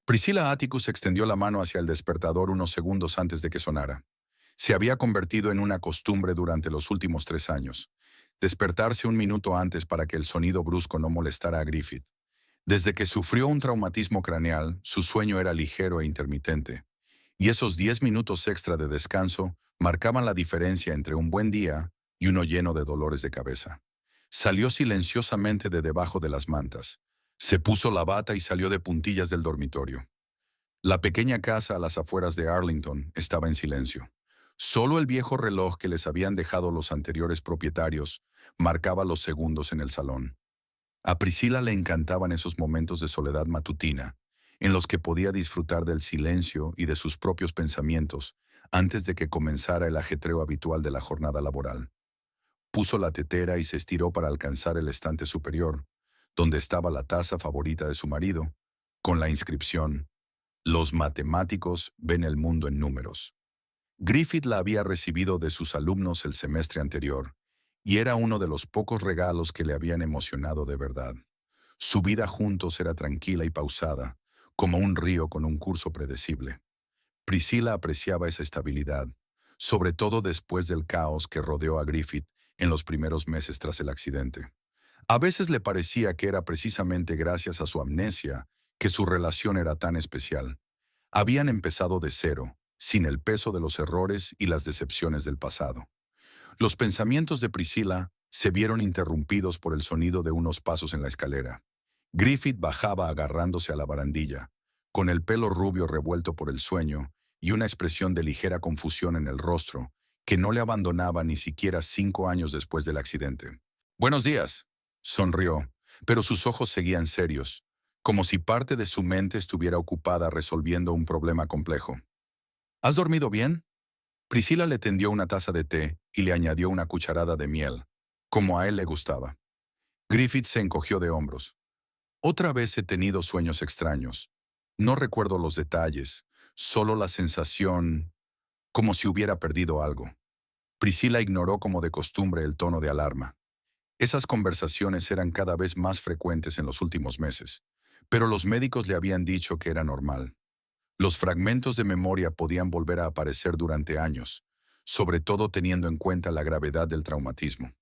Priscilla Atticus extendió la mano hacia el despertador unos segundos antes de que sonara. Se había convertido en una costumbre durante los últimos 3 años. Despertarse un minuto antes para que el sonido brusco no molestara a Griffith. Desde que sufrió un traumatismo craneal, su sueño era ligero e intermitente. Y esos 10 minutos extra de descanso marcaban la diferencia entre un buen día y uno lleno de dolores de cabeza. Salió silenciosamente de debajo de las mantas. Se puso la bata y salió de puntillas del dormitorio. La pequeña casa a las afueras de Arlington estaba en silencio. Solo el viejo reloj que les habían dejado los anteriores propietarios marcaba los segundos en el salón. A Priscilla le encantaban esos momentos de soledad matutina, en los que podía disfrutar del silencio y de sus propios pensamientos antes de que comenzara el ajetreo habitual de la jornada laboral. Puso la tetera y se estiró para alcanzar el estante superior, donde estaba la taza favorita de su marido, con la inscripción: Los matemáticos ven el mundo en números. Griffith la había recibido de sus alumnos el semestre anterior, y era uno de los pocos regalos que le habían emocionado de verdad. Su vida juntos era tranquila y pausada, como un río con un curso predecible. Priscilla apreciaba esa estabilidad, sobre todo después del caos que rodeó a Griffith en los primeros meses tras el accidente. A veces le parecía que era precisamente gracias a su amnesia que su relación era tan especial. Habían empezado de cero, sin el peso de los errores y las decepciones del pasado. Los pensamientos de Priscilla se vieron interrumpidos por el sonido de unos pasos en la escalera. Griffith bajaba agarrándose a la barandilla, con el pelo rubio revuelto por el sueño y una expresión de ligera confusión en el rostro, que no le abandonaba ni siquiera 5 años después del accidente. «Buenos días», sonrió, pero sus ojos seguían serios, como si parte de su mente estuviera ocupada resolviendo un problema complejo. «¿Has dormido bien?». Priscilla le tendió una taza de té y le añadió una cucharada de miel, como a él le gustaba. Griffith se encogió de hombros. «Otra vez he tenido sueños extraños. No recuerdo los detalles, solo la sensación, como si hubiera perdido algo». Priscilla ignoró como de costumbre el tono de alarma. Esas conversaciones eran cada vez más frecuentes en los últimos meses, pero los médicos le habían dicho que era normal. Los fragmentos de memoria podían volver a aparecer durante años, sobre todo teniendo en cuenta la gravedad del traumatismo.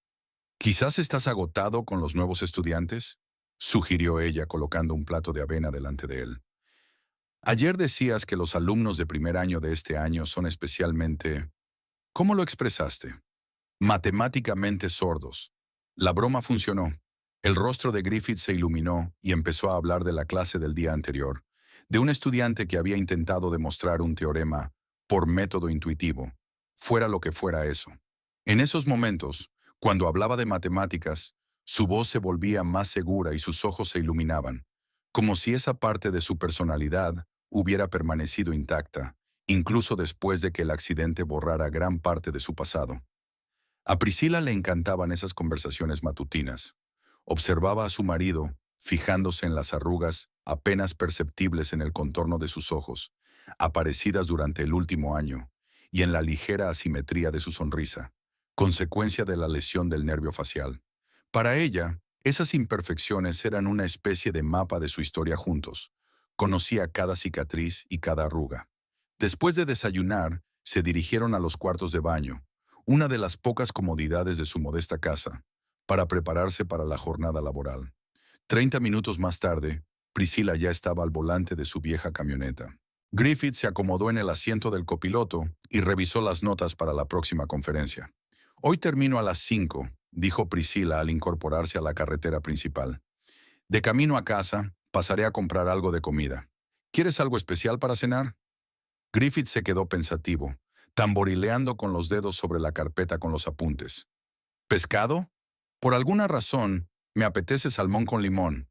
«Quizás estás agotado con los nuevos estudiantes», sugirió ella colocando un plato de avena delante de él. «Ayer decías que los alumnos de primer año de este año son especialmente... ¿Cómo lo expresaste? Matemáticamente sordos». La broma funcionó. El rostro de Griffith se iluminó y empezó a hablar de la clase del día anterior, de un estudiante que había intentado demostrar un teorema por método intuitivo, fuera lo que fuera eso. En esos momentos, cuando hablaba de matemáticas, su voz se volvía más segura y sus ojos se iluminaban, como si esa parte de su personalidad hubiera permanecido intacta, incluso después de que el accidente borrara gran parte de su pasado. A Priscilla le encantaban esas conversaciones matutinas. Observaba a su marido, fijándose en las arrugas apenas perceptibles en el contorno de sus ojos, aparecidas durante el último año, y en la ligera asimetría de su sonrisa, consecuencia de la lesión del nervio facial. Para ella, esas imperfecciones eran una especie de mapa de su historia juntos. Conocía cada cicatriz y cada arruga. Después de desayunar, se dirigieron a los cuartos de baño, una de las pocas comodidades de su modesta casa, para prepararse para la jornada laboral. 30 minutos más tarde, Priscilla ya estaba al volante de su vieja camioneta. Griffith se acomodó en el asiento del copiloto y revisó las notas para la próxima conferencia. «Hoy termino a las 5», dijo Priscilla al incorporarse a la carretera principal. «De camino a casa, pasaré a comprar algo de comida. ¿Quieres algo especial para cenar?». Griffith se quedó pensativo, tamborileando con los dedos sobre la carpeta con los apuntes. «¿Pescado? Por alguna razón, me apetece salmón con limón».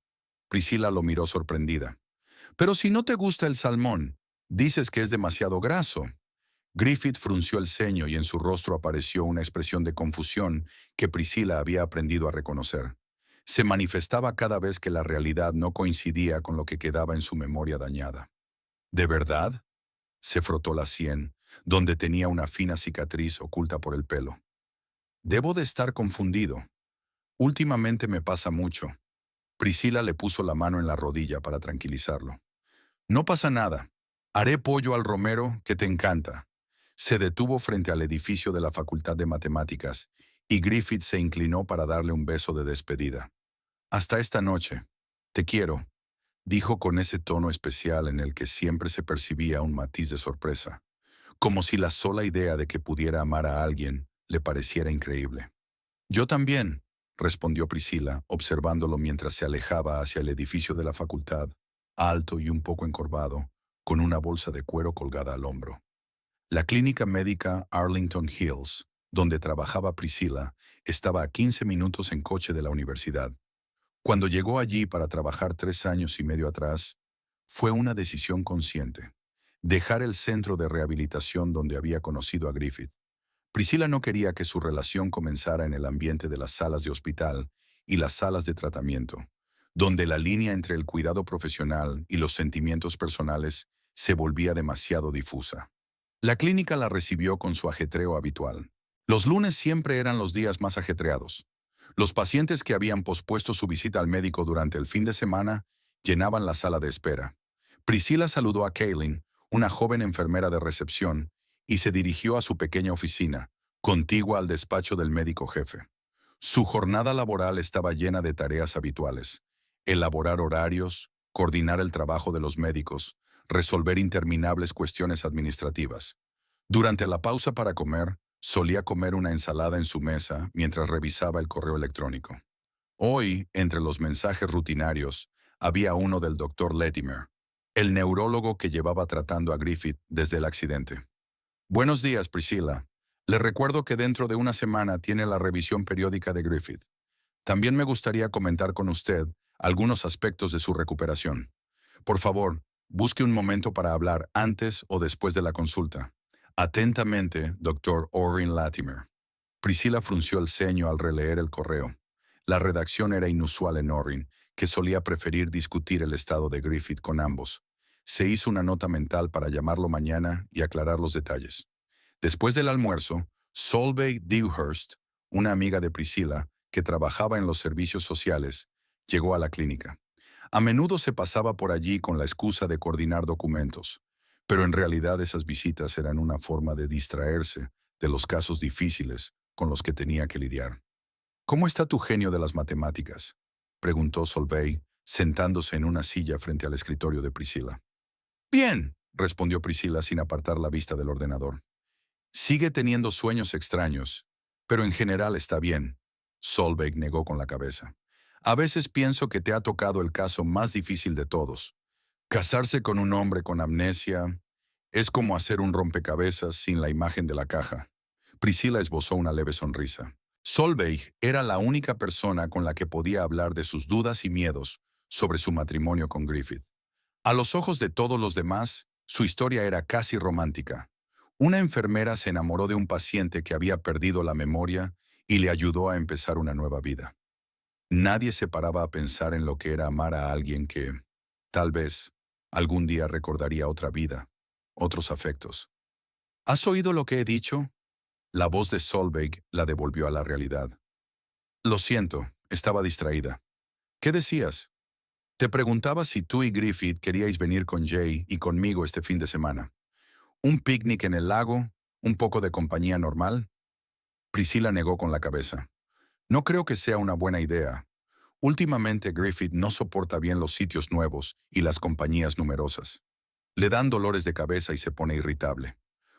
Priscilla lo miró sorprendida. «Pero si no te gusta el salmón, dices que es demasiado graso». Griffith frunció el ceño y en su rostro apareció una expresión de confusión que Priscilla había aprendido a reconocer. Se manifestaba cada vez que la realidad no coincidía con lo que quedaba en su memoria dañada. «¿De verdad?». Se frotó la sien, donde tenía una fina cicatriz oculta por el pelo. «Debo de estar confundido. Últimamente me pasa mucho». Priscilla le puso la mano en la rodilla para tranquilizarlo. No pasa nada. Haré pollo al romero que te encanta. Se detuvo frente al edificio de la Facultad de Matemáticas y Griffith se inclinó para darle un beso de despedida. Hasta esta noche. Te quiero, dijo con ese tono especial en el que siempre se percibía un matiz de sorpresa, como si la sola idea de que pudiera amar a alguien le pareciera increíble. Yo también, respondió Priscila, observándolo mientras se alejaba hacia el edificio de la facultad, alto y un poco encorvado, con una bolsa de cuero colgada al hombro. La clínica médica Arlington Hills, donde trabajaba Priscila, estaba a 15 minutos en coche de la universidad. Cuando llegó allí para trabajar 3 años y medio atrás, fue una decisión consciente. Dejar el centro de rehabilitación donde había conocido a Griffith. Priscila no quería que su relación comenzara en el ambiente de las salas de hospital y las salas de tratamiento, donde la línea entre el cuidado profesional y los sentimientos personales se volvía demasiado difusa. La clínica la recibió con su ajetreo habitual. Los lunes siempre eran los días más ajetreados. Los pacientes que habían pospuesto su visita al médico durante el fin de semana llenaban la sala de espera. Priscila saludó a Kaylin, una joven enfermera de recepción, y se dirigió a su pequeña oficina, contigua al despacho del médico jefe. Su jornada laboral estaba llena de tareas habituales: elaborar horarios, coordinar el trabajo de los médicos, resolver interminables cuestiones administrativas. Durante la pausa para comer, solía comer una ensalada en su mesa mientras revisaba el correo electrónico. Hoy, entre los mensajes rutinarios, había uno del doctor Latimer, el neurólogo que llevaba tratando a Griffith desde el accidente. Buenos días, Priscilla. Le recuerdo que dentro de una semana tiene la revisión periódica de Griffith. También me gustaría comentar con usted algunos aspectos de su recuperación. Por favor, busque un momento para hablar antes o después de la consulta. Atentamente, Dr. Orrin Latimer. Priscilla frunció el ceño al releer el correo. La redacción era inusual en Orrin, que solía preferir discutir el estado de Griffith con ambos. Se hizo una nota mental para llamarlo mañana y aclarar los detalles. Después del almuerzo, Solveig Dewhurst, una amiga de Priscilla, que trabajaba en los servicios sociales, llegó a la clínica. A menudo se pasaba por allí con la excusa de coordinar documentos, pero en realidad esas visitas eran una forma de distraerse de los casos difíciles con los que tenía que lidiar. ¿Cómo está tu genio de las matemáticas?, preguntó Solveig, sentándose en una silla frente al escritorio de Priscilla. Bien, respondió Priscilla sin apartar la vista del ordenador. Sigue teniendo sueños extraños, pero en general está bien. Solveig negó con la cabeza. A veces pienso que te ha tocado el caso más difícil de todos. Casarse con un hombre con amnesia es como hacer un rompecabezas sin la imagen de la caja. Priscilla esbozó una leve sonrisa. Solveig era la única persona con la que podía hablar de sus dudas y miedos sobre su matrimonio con Griffith. A los ojos de todos los demás, su historia era casi romántica. Una enfermera se enamoró de un paciente que había perdido la memoria y le ayudó a empezar una nueva vida. Nadie se paraba a pensar en lo que era amar a alguien que, tal vez, algún día recordaría otra vida, otros afectos. ¿Has oído lo que he dicho? La voz de Solveig la devolvió a la realidad. Lo siento, estaba distraída. ¿Qué decías? Te preguntaba si tú y Griffith queríais venir con Jay y conmigo este fin de semana. ¿Un picnic en el lago? ¿Un poco de compañía normal? Priscilla negó con la cabeza. No creo que sea una buena idea. Últimamente Griffith no soporta bien los sitios nuevos y las compañías numerosas. Le dan dolores de cabeza y se pone irritable.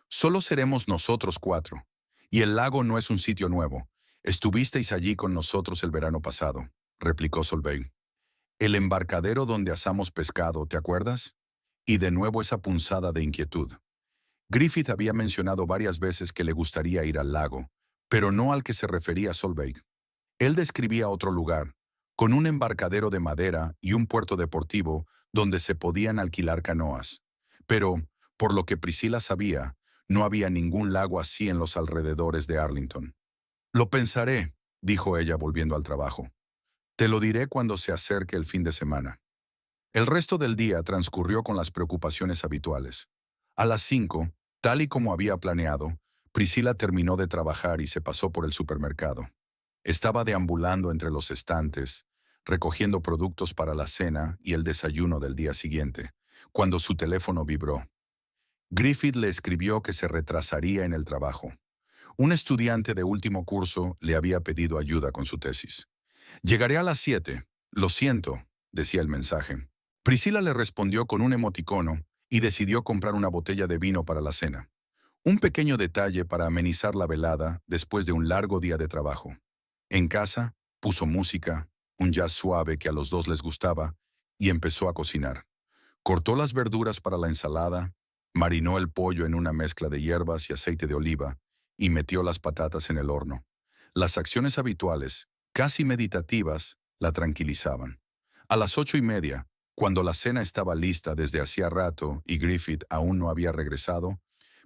Solo seremos nosotros 4. Y el lago no es un sitio nuevo. Estuvisteis allí con nosotros el verano pasado, replicó Solveig. El embarcadero donde asamos pescado, ¿te acuerdas? Y de nuevo esa punzada de inquietud. Griffith había mencionado varias veces que le gustaría ir al lago, pero no al que se refería Solveig. Él describía otro lugar, con un embarcadero de madera y un puerto deportivo donde se podían alquilar canoas. Pero, por lo que Priscilla sabía, no había ningún lago así en los alrededores de Arlington. Lo pensaré, dijo ella volviendo al trabajo. Te lo diré cuando se acerque el fin de semana. El resto del día transcurrió con las preocupaciones habituales. A las 5, tal y como había planeado, Priscilla terminó de trabajar y se pasó por el supermercado. Estaba deambulando entre los estantes, recogiendo productos para la cena y el desayuno del día siguiente, cuando su teléfono vibró. Griffith le escribió que se retrasaría en el trabajo. Un estudiante de último curso le había pedido ayuda con su tesis. «Llegaré a las 7. Lo siento», decía el mensaje. Priscila le respondió con un emoticono y decidió comprar una botella de vino para la cena. Un pequeño detalle para amenizar la velada después de un largo día de trabajo. En casa, puso música, un jazz suave que a los dos les gustaba, y empezó a cocinar. Cortó las verduras para la ensalada, marinó el pollo en una mezcla de hierbas y aceite de oliva, y metió las patatas en el horno. Las acciones habituales, casi meditativas, la tranquilizaban. A las 8:30, cuando la cena estaba lista desde hacía rato y Griffith aún no había regresado,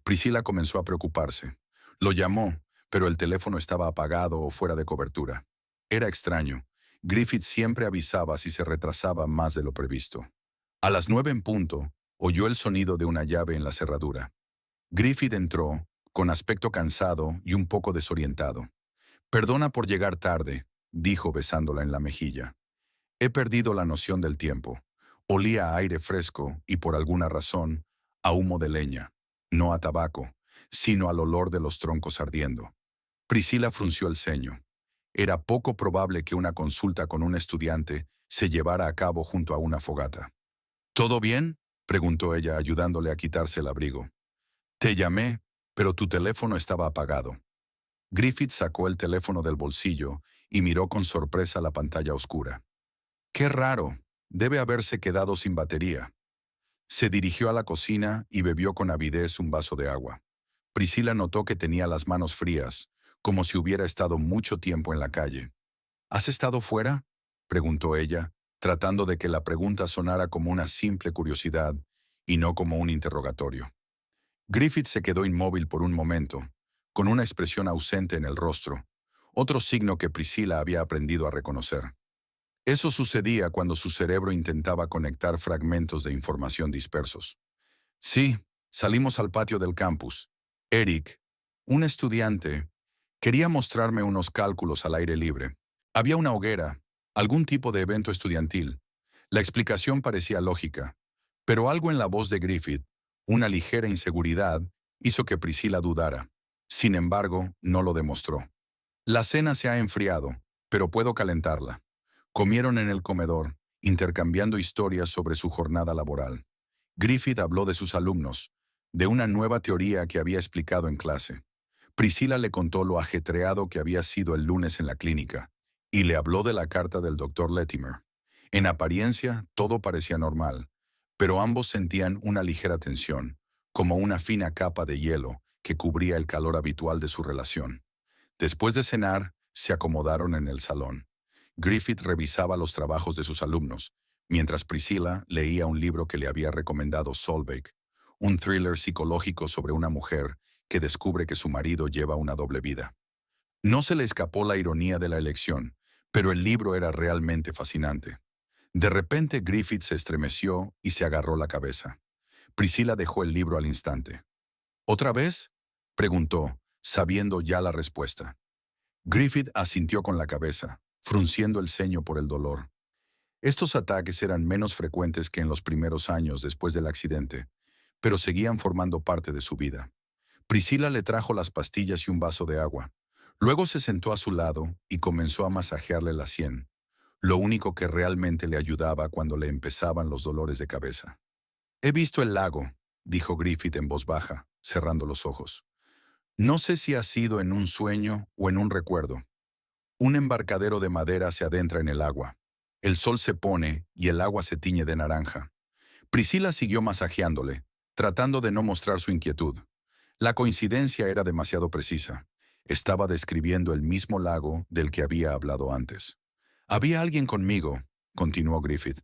Priscila comenzó a preocuparse. Lo llamó, pero el teléfono estaba apagado o fuera de cobertura. Era extraño. Griffith siempre avisaba si se retrasaba más de lo previsto. A las 9 en punto, oyó el sonido de una llave en la cerradura. Griffith entró, con aspecto cansado y un poco desorientado. «Perdona por llegar tarde», dijo besándola en la mejilla. «He perdido la noción del tiempo». Olía a aire fresco y, por alguna razón, a humo de leña, no a tabaco, sino al olor de los troncos ardiendo. Priscila frunció el ceño. Era poco probable que una consulta con un estudiante se llevara a cabo junto a una fogata. «¿Todo bien?», preguntó ella, ayudándole a quitarse el abrigo. «Te llamé, pero tu teléfono estaba apagado». Griffith sacó el teléfono del bolsillo y miró con sorpresa la pantalla oscura. «Qué raro, debe haberse quedado sin batería». Se dirigió a la cocina y bebió con avidez un vaso de agua. Priscila notó que tenía las manos frías, como si hubiera estado mucho tiempo en la calle. «¿Has estado fuera?», preguntó ella, tratando de que la pregunta sonara como una simple curiosidad y no como un interrogatorio. Griffith se quedó inmóvil por un momento, con una expresión ausente en el rostro, otro signo que Priscila había aprendido a reconocer. Eso sucedía cuando su cerebro intentaba conectar fragmentos de información dispersos. «Sí, salimos al patio del campus. Eric, un estudiante, quería mostrarme unos cálculos al aire libre. Había una hoguera, algún tipo de evento estudiantil». La explicación parecía lógica, pero algo en la voz de Griffith, una ligera inseguridad, hizo que Priscila dudara. Sin embargo, no lo demostró. «La cena se ha enfriado, pero puedo calentarla». Comieron en el comedor, intercambiando historias sobre su jornada laboral. Griffith habló de sus alumnos, de una nueva teoría que había explicado en clase. Priscila le contó lo ajetreado que había sido el lunes en la clínica, y le habló de la carta del Dr. Latimer. En apariencia, todo parecía normal, pero ambos sentían una ligera tensión, como una fina capa de hielo que cubría el calor habitual de su relación. Después de cenar, se acomodaron en el salón. Griffith revisaba los trabajos de sus alumnos, mientras Priscila leía un libro que le había recomendado Solveig, un thriller psicológico sobre una mujer que descubre que su marido lleva una doble vida. No se le escapó la ironía de la elección, pero el libro era realmente fascinante. De repente Griffith se estremeció y se agarró la cabeza. Priscila dejó el libro al instante. «¿Otra vez?», preguntó, sabiendo ya la respuesta. Griffith asintió con la cabeza, frunciendo el ceño por el dolor. Estos ataques eran menos frecuentes que en los primeros años después del accidente, pero seguían formando parte de su vida. Priscila le trajo las pastillas y un vaso de agua. Luego se sentó a su lado y comenzó a masajearle la sien, lo único que realmente le ayudaba cuando le empezaban los dolores de cabeza. «He visto el lago», dijo Griffith en voz baja, cerrando los ojos. «No sé si ha sido en un sueño o en un recuerdo. Un embarcadero de madera se adentra en el agua. El sol se pone y el agua se tiñe de naranja». Priscila siguió masajeándole, tratando de no mostrar su inquietud. La coincidencia era demasiado precisa. Estaba describiendo el mismo lago del que había hablado antes. «Había alguien conmigo», continuó Griffith.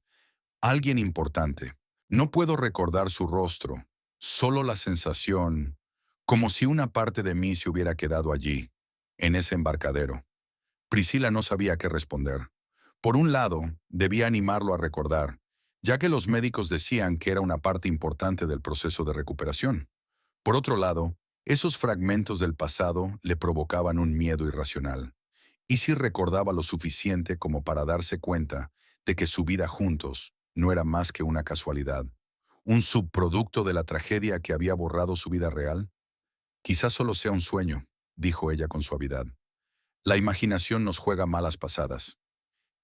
«Alguien importante. No puedo recordar su rostro, solo la sensación, como si una parte de mí se hubiera quedado allí, en ese embarcadero». Priscila no sabía qué responder. Por un lado, debía animarlo a recordar, ya que los médicos decían que era una parte importante del proceso de recuperación. Por otro lado, esos fragmentos del pasado le provocaban un miedo irracional. ¿Y si recordaba lo suficiente como para darse cuenta de que su vida juntos no era más que una casualidad? ¿Un subproducto de la tragedia que había borrado su vida real? Quizás solo sea un sueño, dijo ella con suavidad. La imaginación nos juega malas pasadas.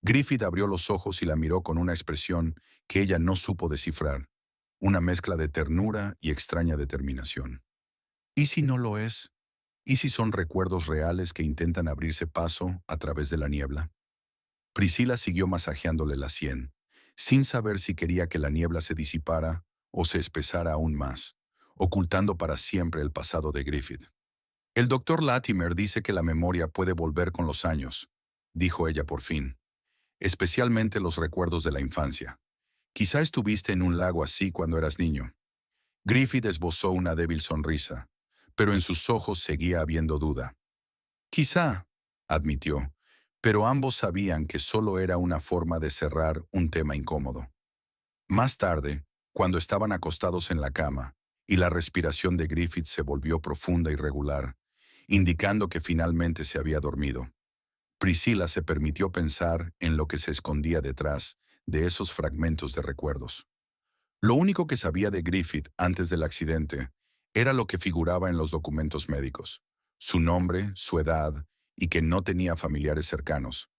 Griffith abrió los ojos y la miró con una expresión que ella no supo descifrar, una mezcla de ternura y extraña determinación. ¿Y si no lo es? ¿Y si son recuerdos reales que intentan abrirse paso a través de la niebla? Priscila siguió masajeándole la sien, sin saber si quería que la niebla se disipara o se espesara aún más, ocultando para siempre el pasado de Griffith. El doctor Latimer dice que la memoria puede volver con los años, dijo ella por fin, especialmente los recuerdos de la infancia. Quizá estuviste en un lago así cuando eras niño. Griffith esbozó una débil sonrisa, pero en sus ojos seguía habiendo duda. Quizá, admitió, pero ambos sabían que solo era una forma de cerrar un tema incómodo. Más tarde, cuando estaban acostados en la cama, y la respiración de Griffith se volvió profunda y regular, indicando que finalmente se había dormido, Priscila se permitió pensar en lo que se escondía detrás de esos fragmentos de recuerdos. Lo único que sabía de Griffith antes del accidente era lo que figuraba en los documentos médicos, su nombre, su edad y que no tenía familiares cercanos.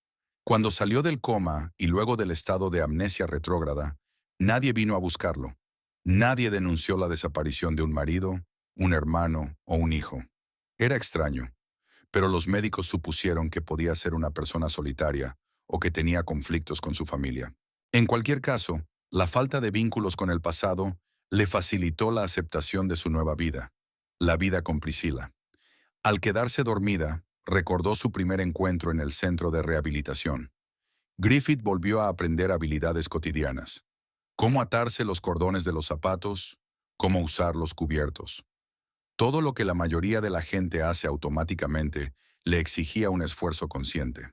Cuando salió del coma y luego del estado de amnesia retrógrada, nadie vino a buscarlo. Nadie denunció la desaparición de un marido, un hermano o un hijo. Era extraño, pero los médicos supusieron que podía ser una persona solitaria o que tenía conflictos con su familia. En cualquier caso, la falta de vínculos con el pasado le facilitó la aceptación de su nueva vida, la vida con Priscila. Al quedarse dormida, recordó su primer encuentro en el centro de rehabilitación. Griffith volvió a aprender habilidades cotidianas: cómo atarse los cordones de los zapatos, cómo usar los cubiertos. Todo lo que la mayoría de la gente hace automáticamente le exigía un esfuerzo consciente.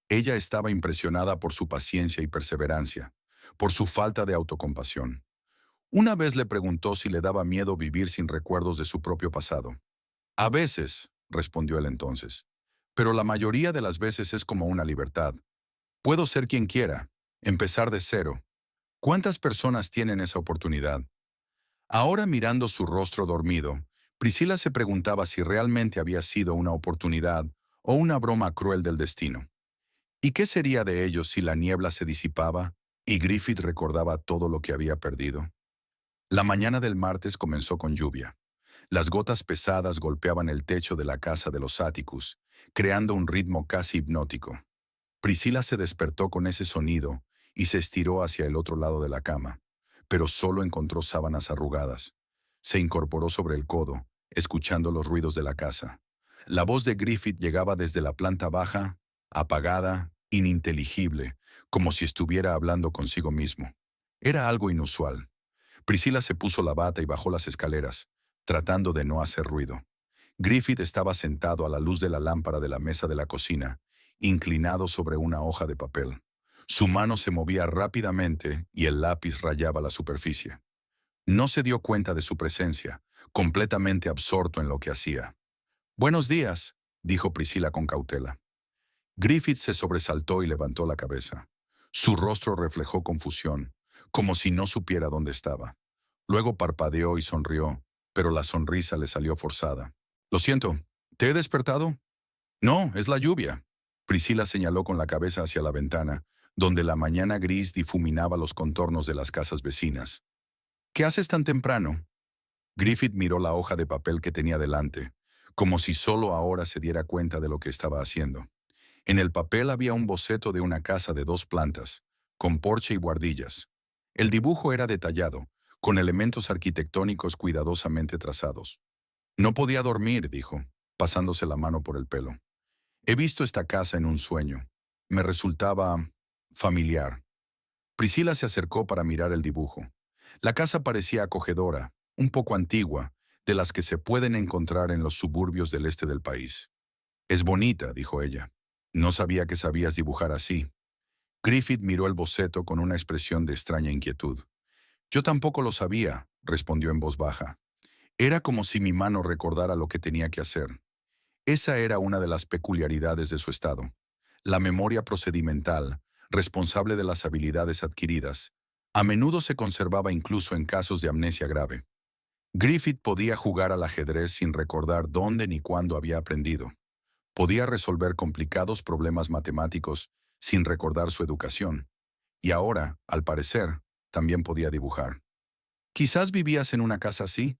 Ella estaba impresionada por su paciencia y perseverancia, por su falta de autocompasión. Una vez le preguntó si le daba miedo vivir sin recuerdos de su propio pasado. A veces, respondió él entonces, pero la mayoría de las veces es como una libertad. Puedo ser quien quiera, empezar de cero. ¿Cuántas personas tienen esa oportunidad? Ahora mirando su rostro dormido, Priscila se preguntaba si realmente había sido una oportunidad o una broma cruel del destino. ¿Y qué sería de ellos si la niebla se disipaba y Griffith recordaba todo lo que había perdido? La mañana del martes comenzó con lluvia. Las gotas pesadas golpeaban el techo de la casa de los Atticus, creando un ritmo casi hipnótico. Priscila se despertó con ese sonido y se estiró hacia el otro lado de la cama, pero solo encontró sábanas arrugadas. Se incorporó sobre el codo, escuchando los ruidos de la casa. La voz de Griffith llegaba desde la planta baja, apagada, ininteligible, como si estuviera hablando consigo mismo. Era algo inusual. Priscila se puso la bata y bajó las escaleras, tratando de no hacer ruido. Griffith estaba sentado a la luz de la lámpara de la mesa de la cocina, inclinado sobre una hoja de papel. Su mano se movía rápidamente y el lápiz rayaba la superficie. No se dio cuenta de su presencia, completamente absorto en lo que hacía. «Buenos días», dijo Priscila con cautela. Griffith se sobresaltó y levantó la cabeza. Su rostro reflejó confusión, como si no supiera dónde estaba. Luego parpadeó y sonrió, pero la sonrisa le salió forzada. «Lo siento, ¿te he despertado?» «No, es la lluvia». Priscila señaló con la cabeza hacia la ventana, donde la mañana gris difuminaba los contornos de las casas vecinas. «¿Qué haces tan temprano?» Griffith miró la hoja de papel que tenía delante, como si solo ahora se diera cuenta de lo que estaba haciendo. En el papel había un boceto de una casa de 2 plantas, con porche y buhardillas. El dibujo era detallado, con elementos arquitectónicos cuidadosamente trazados. «No podía dormir», dijo, pasándose la mano por el pelo. «He visto esta casa en un sueño. Me resultaba familiar». Priscila se acercó para mirar el dibujo. La casa parecía acogedora, un poco antigua, de las que se pueden encontrar en los suburbios del este del país. «Es bonita», dijo ella. «No sabía que sabías dibujar así». Griffith miró el boceto con una expresión de extraña inquietud. «Yo tampoco lo sabía», respondió en voz baja. Era como si mi mano recordara lo que tenía que hacer. Esa era una de las peculiaridades de su estado. La memoria procedimental, responsable de las habilidades adquiridas, A menudo se conservaba incluso en casos de amnesia grave. Griffith podía jugar al ajedrez sin recordar dónde ni cuándo había aprendido. Podía resolver complicados problemas matemáticos sin recordar su educación. Y ahora, al parecer, también podía dibujar. Quizás vivías en una casa así,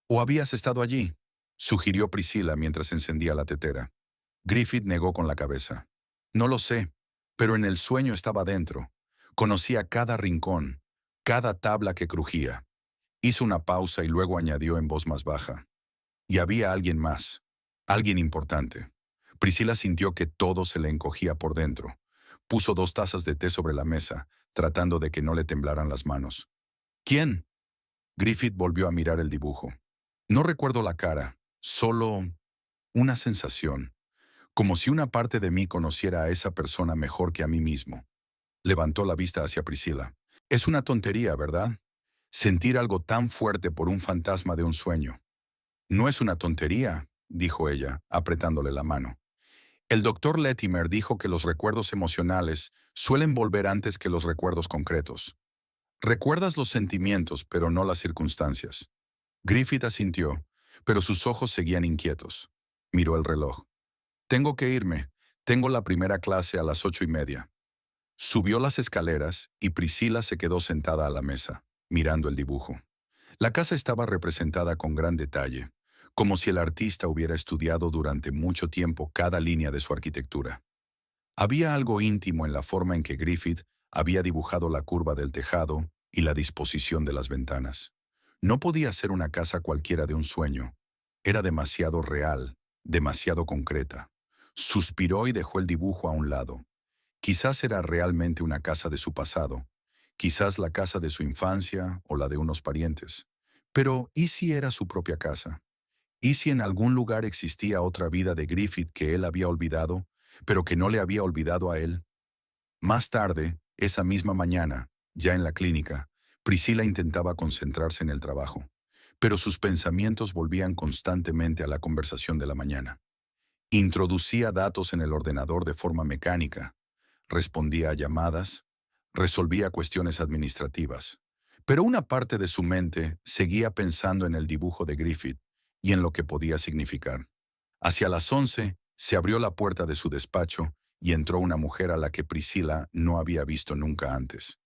o habías estado allí, sugirió Priscilla mientras encendía la tetera. Griffith negó con la cabeza. No lo sé, pero en el sueño estaba dentro. Conocía cada rincón, cada tabla que crujía. Hizo una pausa y luego añadió en voz más baja. Y había alguien más, alguien importante. Priscilla sintió que todo se le encogía por dentro. Puso 2 tazas de té sobre la mesa, tratando de que no le temblaran las manos. ¿Quién? Griffith volvió a mirar el dibujo. No recuerdo la cara, solo una sensación, como si una parte de mí conociera a esa persona mejor que a mí mismo. Levantó la vista hacia Priscilla. Es una tontería, ¿verdad? Sentir algo tan fuerte por un fantasma de un sueño. No es una tontería, dijo ella, apretándole la mano. El doctor Latimer dijo que los recuerdos emocionales suelen volver antes que los recuerdos concretos. Recuerdas los sentimientos, pero no las circunstancias. Griffith asintió, pero sus ojos seguían inquietos. Miró el reloj. Tengo que irme. Tengo la primera clase a las 8:30. Subió las escaleras y Priscilla se quedó sentada a la mesa, mirando el dibujo. La casa estaba representada con gran detalle, como si el artista hubiera estudiado durante mucho tiempo cada línea de su arquitectura. Había algo íntimo en la forma en que Griffith había dibujado la curva del tejado y la disposición de las ventanas. No podía ser una casa cualquiera de un sueño. Era demasiado real, demasiado concreta. Suspiró y dejó el dibujo a un lado. Quizás era realmente una casa de su pasado, quizás la casa de su infancia o la de unos parientes. Pero, ¿y si era su propia casa? ¿Y si en algún lugar existía otra vida de Griffith que él había olvidado, pero que no le había olvidado a él? Más tarde, esa misma mañana, ya en la clínica, Priscilla intentaba concentrarse en el trabajo, pero sus pensamientos volvían constantemente a la conversación de la mañana. Introducía datos en el ordenador de forma mecánica, respondía a llamadas, resolvía cuestiones administrativas, pero una parte de su mente seguía pensando en el dibujo de Griffith y en lo que podía significar. Hacia las 11, se abrió la puerta de su despacho y entró una mujer a la que Priscilla no había visto nunca antes.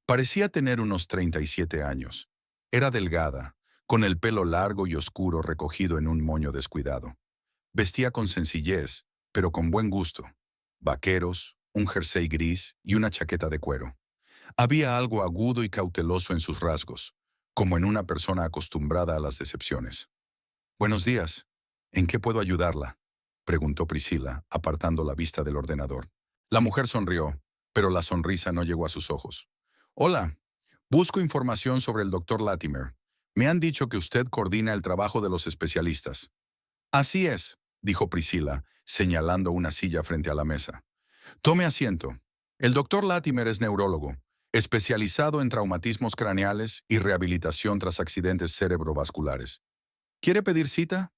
Parecía tener unos 37 años. Era delgada, con el pelo largo y oscuro recogido en un moño descuidado. Vestía con sencillez, pero con buen gusto. Vaqueros, un jersey gris y una chaqueta de cuero. Había algo agudo y cauteloso en sus rasgos, como en una persona acostumbrada a las decepciones. «Buenos días. ¿En qué puedo ayudarla?», preguntó Priscilla, apartando la vista del ordenador. La mujer sonrió, pero la sonrisa no llegó a sus ojos. «Hola. Busco información sobre el doctor Latimer. Me han dicho que usted coordina el trabajo de los especialistas». «Así es», dijo Priscilla, señalando una silla frente a la mesa. «Tome asiento. El doctor Latimer es neurólogo, especializado en traumatismos craneales y rehabilitación tras accidentes cerebrovasculares. ¿Quiere pedir cita?».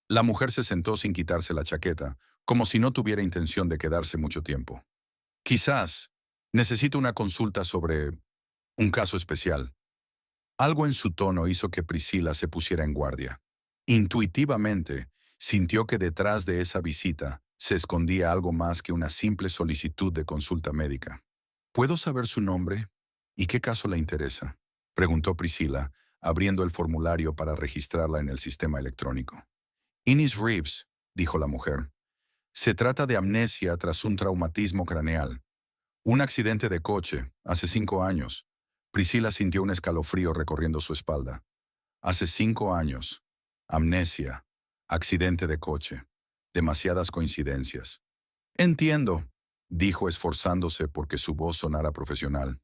La mujer se sentó sin quitarse la chaqueta, como si no tuviera intención de quedarse mucho tiempo. «Quizás. Necesito una consulta sobre un caso especial». Algo en su tono hizo que Priscilla se pusiera en guardia. Intuitivamente, sintió que detrás de esa visita se escondía algo más que una simple solicitud de consulta médica. «¿Puedo saber su nombre? ¿Y qué caso le interesa?», preguntó Priscilla, abriendo el formulario para registrarla en el sistema electrónico. «Innis Reeves», dijo la mujer. «Se trata de amnesia tras un traumatismo craneal. Un accidente de coche, hace 5 años». Priscilla sintió un escalofrío recorriendo su espalda. Hace 5 años. Amnesia. Accidente de coche. Demasiadas coincidencias. «Entiendo», dijo esforzándose porque su voz sonara profesional.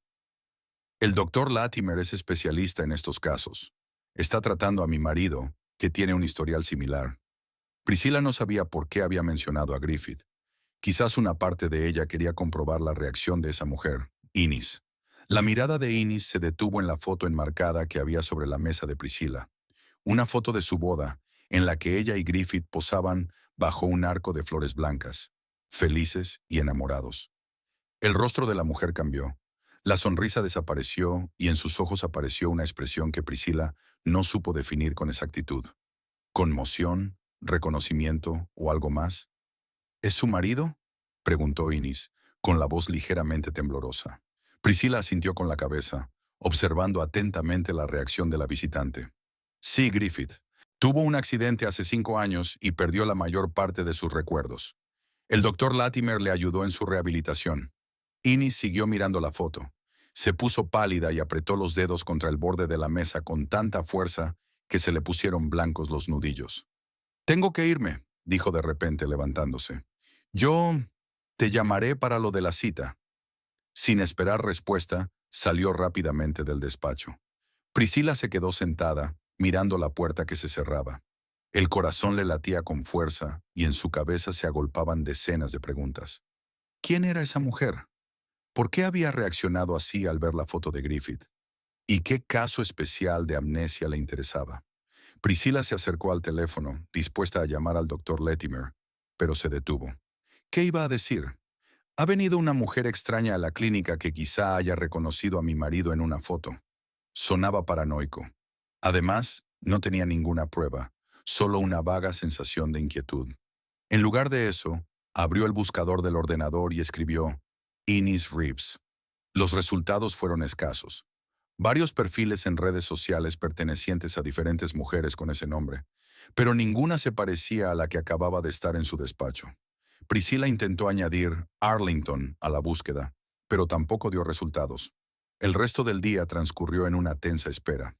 «El doctor Latimer es especialista en estos casos. Está tratando a mi marido, que tiene un historial similar». Priscilla no sabía por qué había mencionado a Griffith. Quizás una parte de ella quería comprobar la reacción de esa mujer, Innis. La mirada de Innis se detuvo en la foto enmarcada que había sobre la mesa de Priscilla. Una foto de su boda, en la que ella y Griffith posaban bajo un arco de flores blancas, felices y enamorados. El rostro de la mujer cambió. La sonrisa desapareció y en sus ojos apareció una expresión que Priscila no supo definir con exactitud. ¿Conmoción? ¿Reconocimiento? ¿O algo más? ¿Es su marido?, preguntó Innis, con la voz ligeramente temblorosa. Priscila asintió con la cabeza, observando atentamente la reacción de la visitante. Sí, Griffith. Tuvo un accidente hace 5 años y perdió la mayor parte de sus recuerdos. El doctor Latimer le ayudó en su rehabilitación. Innis siguió mirando la foto. Se puso pálida y apretó los dedos contra el borde de la mesa con tanta fuerza que se le pusieron blancos los nudillos. Tengo que irme, dijo de repente levantándose. Yo te llamaré para lo de la cita. Sin esperar respuesta, salió rápidamente del despacho. Priscila se quedó sentada, mirando la puerta que se cerraba. El corazón le latía con fuerza y en su cabeza se agolpaban decenas de preguntas. ¿Quién era esa mujer? ¿Por qué había reaccionado así al ver la foto de Griffith? ¿Y qué caso especial de amnesia le interesaba? Priscila se acercó al teléfono, dispuesta a llamar al doctor Latimer, pero se detuvo. ¿Qué iba a decir? Ha venido una mujer extraña a la clínica que quizá haya reconocido a mi marido en una foto. Sonaba paranoico. Además, no tenía ninguna prueba, solo una vaga sensación de inquietud. En lugar de eso, abrió el buscador del ordenador y escribió Innis Reeves. Los resultados fueron escasos. Varios perfiles en redes sociales pertenecientes a diferentes mujeres con ese nombre, pero ninguna se parecía a la que acababa de estar en su despacho. Priscila intentó añadir Arlington a la búsqueda, pero tampoco dio resultados. El resto del día transcurrió en una tensa espera.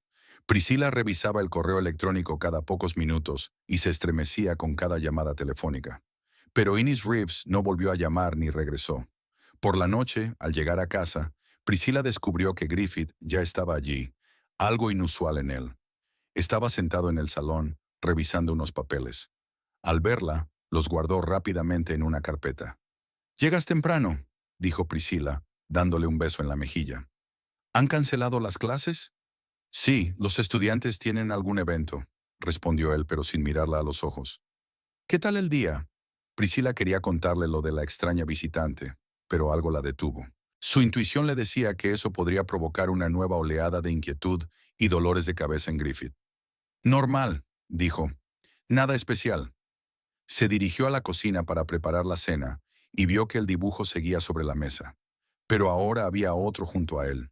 Priscila revisaba el correo electrónico cada pocos minutos y se estremecía con cada llamada telefónica. Pero Innis Reeves no volvió a llamar ni regresó. Por la noche, al llegar a casa, Priscila descubrió que Griffith ya estaba allí, algo inusual en él. Estaba sentado en el salón, revisando unos papeles. Al verla, los guardó rápidamente en una carpeta. «Llegas temprano», dijo Priscila, dándole un beso en la mejilla. «¿Han cancelado las clases?» «Sí, los estudiantes tienen algún evento», respondió él, pero sin mirarla a los ojos. «¿Qué tal el día?» Priscila quería contarle lo de la extraña visitante, pero algo la detuvo. Su intuición le decía que eso podría provocar una nueva oleada de inquietud y dolores de cabeza en Griffith. «Normal», dijo. «Nada especial». Se dirigió a la cocina para preparar la cena y vio que el dibujo seguía sobre la mesa. Pero ahora había otro junto a él.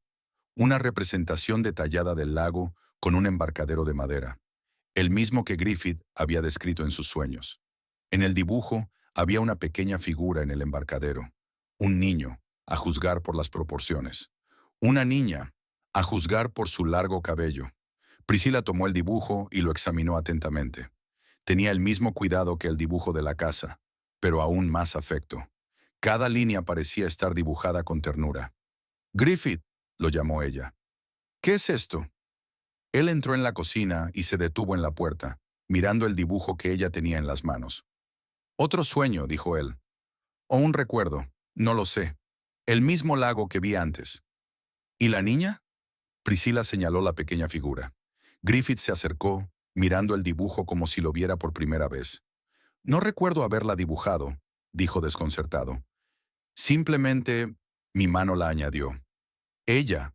Una representación detallada del lago con un embarcadero de madera, el mismo que Griffith había descrito en sus sueños. En el dibujo había una pequeña figura en el embarcadero, un niño, a juzgar por las proporciones. Una niña, a juzgar por su largo cabello. Priscila tomó el dibujo y lo examinó atentamente. Tenía el mismo cuidado que el dibujo de la casa, pero aún más afecto. Cada línea parecía estar dibujada con ternura. «Griffith», lo llamó ella. «¿Qué es esto?» Él entró en la cocina y se detuvo en la puerta, mirando el dibujo que ella tenía en las manos. «Otro sueño», dijo él. «O un recuerdo, no lo sé. El mismo lago que vi antes». «¿Y la niña?» Priscila señaló la pequeña figura. Griffith se acercó, mirando el dibujo como si lo viera por primera vez. «No recuerdo haberla dibujado», dijo desconcertado. «Simplemente mi mano la añadió». «¿Ella?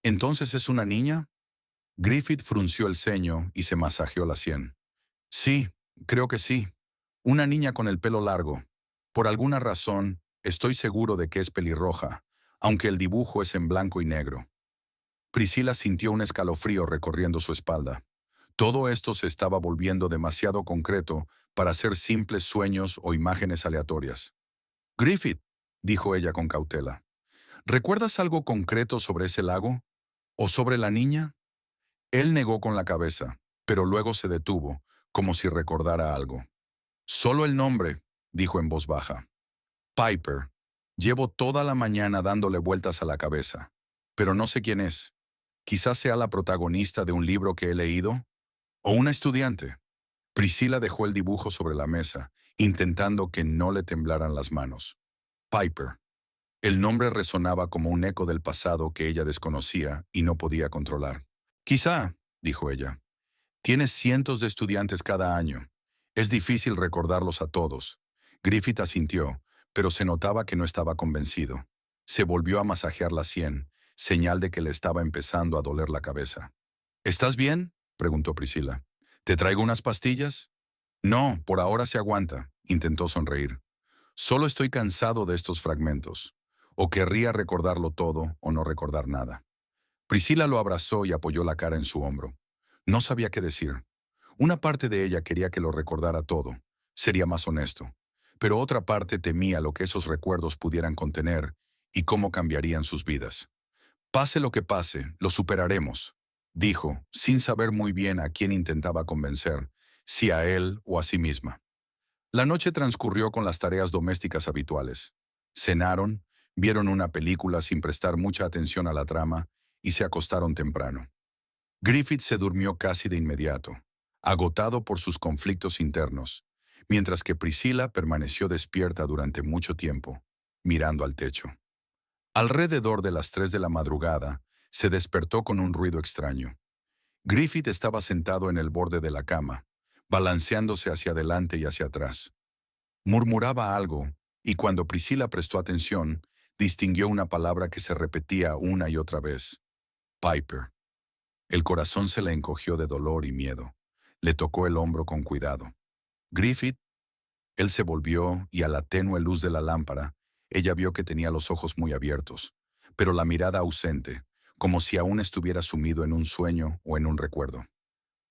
¿Entonces es una niña?» Griffith frunció el ceño y se masajeó la sien. «Sí, creo que sí. Una niña con el pelo largo. Por alguna razón, estoy seguro de que es pelirroja, aunque el dibujo es en blanco y negro». Priscila sintió un escalofrío recorriendo su espalda. Todo esto se estaba volviendo demasiado concreto para ser simples sueños o imágenes aleatorias. «Griffith», dijo ella con cautela, «¿recuerdas algo concreto sobre ese lago? ¿O sobre la niña?» Él negó con la cabeza, pero luego se detuvo, como si recordara algo. «Solo el nombre», dijo en voz baja. «Piper. Llevo toda la mañana dándole vueltas a la cabeza, pero no sé quién es. Quizás sea la protagonista de un libro que he leído, o una estudiante». Priscila dejó el dibujo sobre la mesa, intentando que no le temblaran las manos. Piper. El nombre resonaba como un eco del pasado que ella desconocía y no podía controlar. «Quizá», dijo ella. «Tienes cientos de estudiantes cada año. Es difícil recordarlos a todos». Griffith asintió, pero se notaba que no estaba convencido. Se volvió a masajear la sien, señal de que le estaba empezando a doler la cabeza. ¿Estás bien?, preguntó Priscila. ¿Te traigo unas pastillas? No, por ahora se aguanta, intentó sonreír. Solo estoy cansado de estos fragmentos. O querría recordarlo todo o no recordar nada. Priscila lo abrazó y apoyó la cara en su hombro. No sabía qué decir. Una parte de ella quería que lo recordara todo. Sería más honesto. Pero otra parte temía lo que esos recuerdos pudieran contener y cómo cambiarían sus vidas. Pase lo que pase, lo superaremos, dijo, sin saber muy bien a quién intentaba convencer, si a él o a sí misma. La noche transcurrió con las tareas domésticas habituales. Cenaron, vieron una película sin prestar mucha atención a la trama y se acostaron temprano. Griffith se durmió casi de inmediato, agotado por sus conflictos internos, mientras que Priscilla permaneció despierta durante mucho tiempo, mirando al techo. Alrededor de las 3 de la madrugada, se despertó con un ruido extraño. Griffith estaba sentado en el borde de la cama, balanceándose hacia adelante y hacia atrás. Murmuraba algo, y cuando Priscilla prestó atención, distinguió una palabra que se repetía una y otra vez. Piper. El corazón se le encogió de dolor y miedo. Le tocó el hombro con cuidado. Griffith. Él se volvió y a la tenue luz de la lámpara, ella vio que tenía los ojos muy abiertos, pero la mirada ausente, como si aún estuviera sumido en un sueño o en un recuerdo.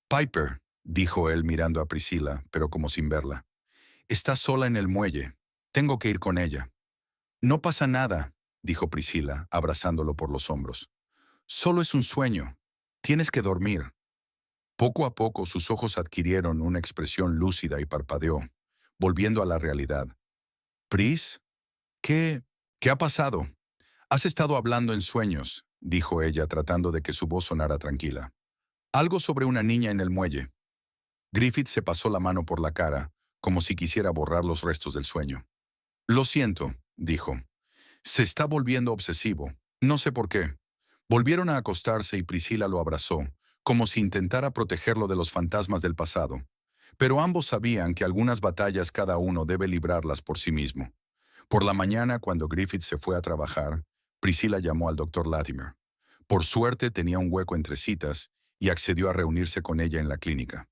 Piper, dijo él mirando a Priscilla, pero como sin verla. Está sola en el muelle. Tengo que ir con ella. No pasa nada, dijo Priscilla, abrazándolo por los hombros. Solo es un sueño. Tienes que dormir. Poco a poco sus ojos adquirieron una expresión lúcida y parpadeó, volviendo a la realidad. Pris, ¿qué ha pasado? Has estado hablando en sueños, dijo ella tratando de que su voz sonara tranquila. Algo sobre una niña en el muelle. Griffith se pasó la mano por la cara, como si quisiera borrar los restos del sueño. Lo siento, dijo. Se está volviendo obsesivo. No sé por qué. Volvieron a acostarse y Priscilla lo abrazó, como si intentara protegerlo de los fantasmas del pasado. Pero ambos sabían que algunas batallas cada uno debe librarlas por sí mismo. Por la mañana, cuando Griffith se fue a trabajar, Priscilla llamó al doctor Latimer. Por suerte tenía un hueco entre citas y accedió a reunirse con ella en la clínica.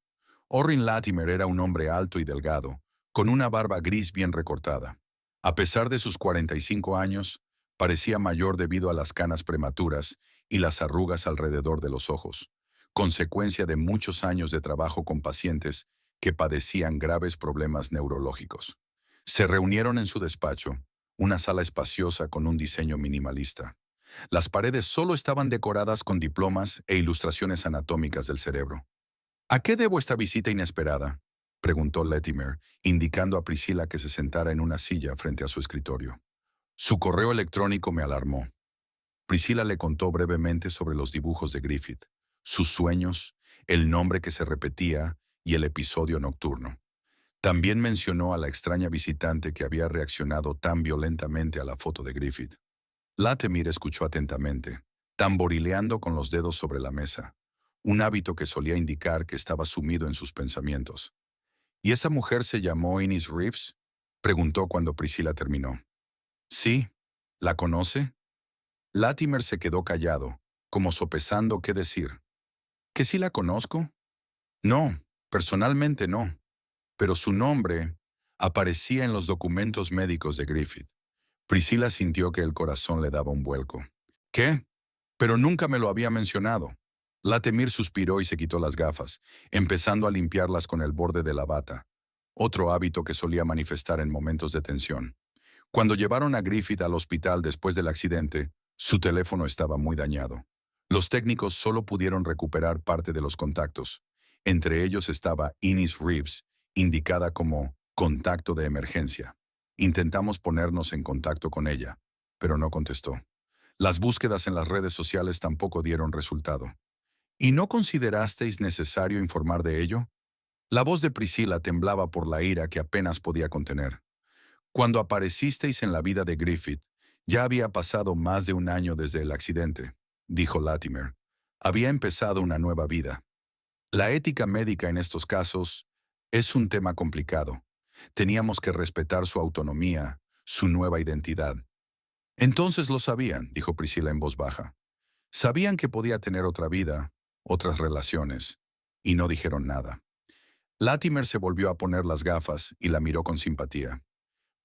Orrin Latimer era un hombre alto y delgado, con una barba gris bien recortada. A pesar de sus 45 años, parecía mayor debido a las canas prematuras y las arrugas alrededor de los ojos, consecuencia de muchos años de trabajo con pacientes que padecían graves problemas neurológicos. Se reunieron en su despacho, una sala espaciosa con un diseño minimalista. Las paredes solo estaban decoradas con diplomas e ilustraciones anatómicas del cerebro. ¿A qué debo esta visita inesperada?, preguntó Latimer, indicando a Priscilla que se sentara en una silla frente a su escritorio. Su correo electrónico me alarmó. Priscilla le contó brevemente sobre los dibujos de Griffith, sus sueños, el nombre que se repetía y el episodio nocturno. También mencionó a la extraña visitante que había reaccionado tan violentamente a la foto de Griffith. Latimer escuchó atentamente, tamborileando con los dedos sobre la mesa, un hábito que solía indicar que estaba sumido en sus pensamientos. ¿Y esa mujer se llamó Innis Reeves?, preguntó cuando Priscilla terminó. Sí, ¿la conoce? Latimer se quedó callado, como sopesando qué decir. ¿Que sí la conozco? No, personalmente no, pero su nombre aparecía en los documentos médicos de Griffith. Priscilla sintió que el corazón le daba un vuelco. ¿Qué? Pero nunca me lo había mencionado. Latimer suspiró y se quitó las gafas, empezando a limpiarlas con el borde de la bata, otro hábito que solía manifestar en momentos de tensión. Cuando llevaron a Griffith al hospital después del accidente, su teléfono estaba muy dañado. Los técnicos solo pudieron recuperar parte de los contactos. Entre ellos estaba Innis Reeves, indicada como contacto de emergencia. Intentamos ponernos en contacto con ella, pero no contestó. Las búsquedas en las redes sociales tampoco dieron resultado. ¿Y no considerasteis necesario informar de ello? La voz de Priscilla temblaba por la ira que apenas podía contener. Cuando aparecisteis en la vida de Griffith, ya había pasado más de un año desde el accidente, dijo Latimer. Había empezado una nueva vida. La ética médica en estos casos es un tema complicado. Teníamos que respetar su autonomía, su nueva identidad. Entonces lo sabían, dijo Priscilla en voz baja. Sabían que podía tener otra vida, otras relaciones, y no dijeron nada. Latimer se volvió a poner las gafas y la miró con simpatía.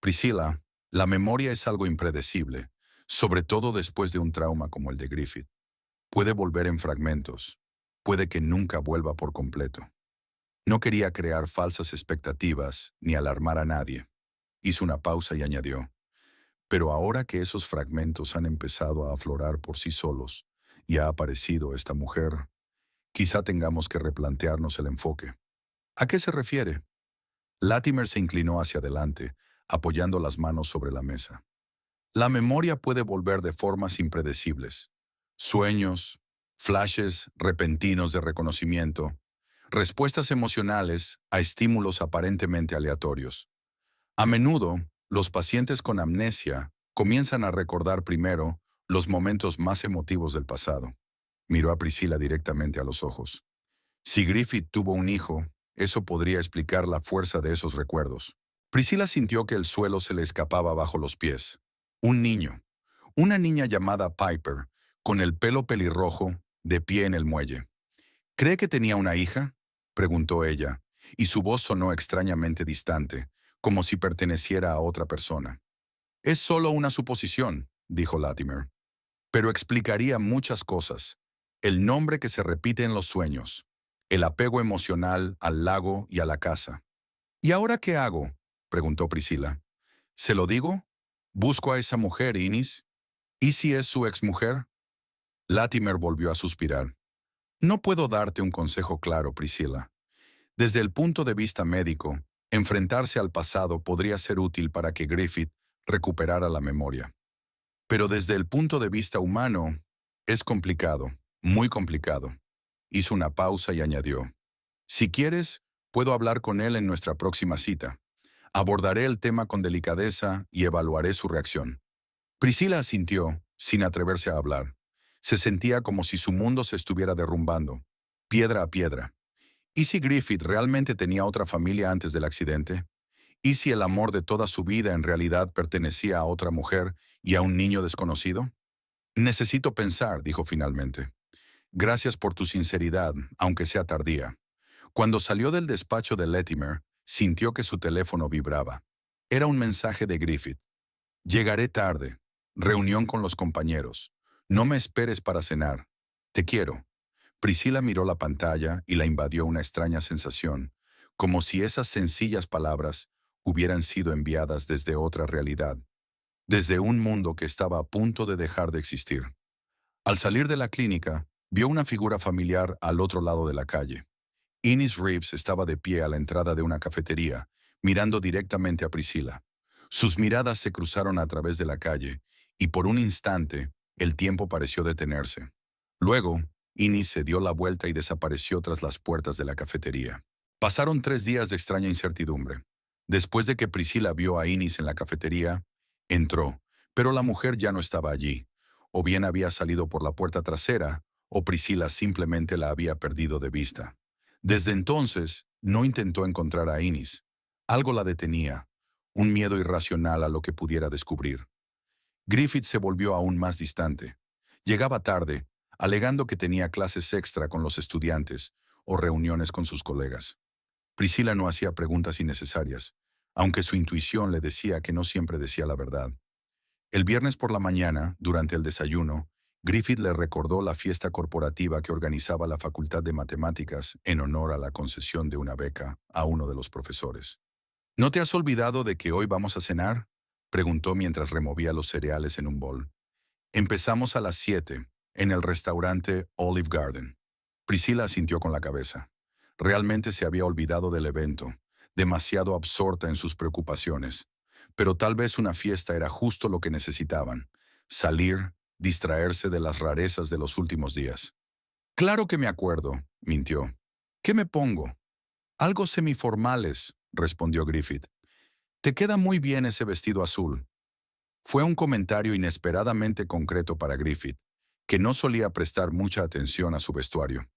Priscilla, la memoria es algo impredecible, sobre todo después de un trauma como el de Griffith. Puede volver en fragmentos, puede que nunca vuelva por completo. No quería crear falsas expectativas ni alarmar a nadie. Hizo una pausa y añadió, pero ahora que esos fragmentos han empezado a aflorar por sí solos y ha aparecido esta mujer, quizá tengamos que replantearnos el enfoque. ¿A qué se refiere? Latimer se inclinó hacia adelante, apoyando las manos sobre la mesa. La memoria puede volver de formas impredecibles. Sueños, flashes repentinos de reconocimiento, respuestas emocionales a estímulos aparentemente aleatorios. A menudo, los pacientes con amnesia comienzan a recordar primero los momentos más emotivos del pasado. Miró a Priscilla directamente a los ojos. Si Griffith tuvo un hijo, eso podría explicar la fuerza de esos recuerdos. Priscilla sintió que el suelo se le escapaba bajo los pies. Un niño, una niña llamada Piper, con el pelo pelirrojo, de pie en el muelle. ¿Cree que tenía una hija?, preguntó ella, y su voz sonó extrañamente distante, como si perteneciera a otra persona. Es solo una suposición, dijo Latimer, pero explicaría muchas cosas. El nombre que se repite en los sueños, el apego emocional al lago y a la casa. ¿Y ahora qué hago?, preguntó Priscilla. ¿Se lo digo? ¿Busco a esa mujer, Innis? ¿Y si es su exmujer? Latimer volvió a suspirar. No puedo darte un consejo claro, Priscilla. Desde el punto de vista médico, enfrentarse al pasado podría ser útil para que Griffith recuperara la memoria. Pero desde el punto de vista humano, es complicado, muy complicado. Hizo una pausa y añadió, si quieres, puedo hablar con él en nuestra próxima cita. Abordaré el tema con delicadeza y evaluaré su reacción. Priscilla asintió, sin atreverse a hablar. Se sentía como si su mundo se estuviera derrumbando, piedra a piedra. ¿Y si Griffith realmente tenía otra familia antes del accidente? ¿Y si el amor de toda su vida en realidad pertenecía a otra mujer y a un niño desconocido? Necesito pensar, dijo finalmente. Gracias por tu sinceridad, aunque sea tardía. Cuando salió del despacho de Latimer, sintió que su teléfono vibraba. Era un mensaje de Griffith. Llegaré tarde. Reunión con los compañeros. No me esperes para cenar. Te quiero. Priscilla miró la pantalla y la invadió una extraña sensación, como si esas sencillas palabras hubieran sido enviadas desde otra realidad, desde un mundo que estaba a punto de dejar de existir. Al salir de la clínica, vio una figura familiar al otro lado de la calle. Innis Reeves estaba de pie a la entrada de una cafetería, mirando directamente a Priscilla. Sus miradas se cruzaron a través de la calle, y por un instante, el tiempo pareció detenerse. Luego, Innis se dio la vuelta y desapareció tras las puertas de la cafetería. Pasaron 3 días de extraña incertidumbre. Después de que Priscilla vio a Innis en la cafetería, entró, pero la mujer ya no estaba allí. O bien había salido por la puerta trasera, o Priscilla simplemente la había perdido de vista. Desde entonces, no intentó encontrar a Innis. Algo la detenía, un miedo irracional a lo que pudiera descubrir. Griffith se volvió aún más distante. Llegaba tarde, alegando que tenía clases extra con los estudiantes o reuniones con sus colegas. Priscilla no hacía preguntas innecesarias, aunque su intuición le decía que no siempre decía la verdad. El viernes por la mañana, durante el desayuno, Griffith le recordó la fiesta corporativa que organizaba la Facultad de Matemáticas en honor a la concesión de una beca a uno de los profesores. ¿No te has olvidado de que hoy vamos a cenar?, preguntó mientras removía los cereales en un bol. Empezamos a las 7, en el restaurante Olive Garden. Priscilla asintió con la cabeza. Realmente se había olvidado del evento, demasiado absorta en sus preocupaciones. Pero tal vez una fiesta era justo lo que necesitaban. Salir, distraerse de las rarezas de los últimos días. Claro que me acuerdo, mintió. ¿Qué me pongo? Algo semiformales, respondió Griffith. Te queda muy bien ese vestido azul. Fue un comentario inesperadamente concreto para Griffith, que no solía prestar mucha atención a su vestuario.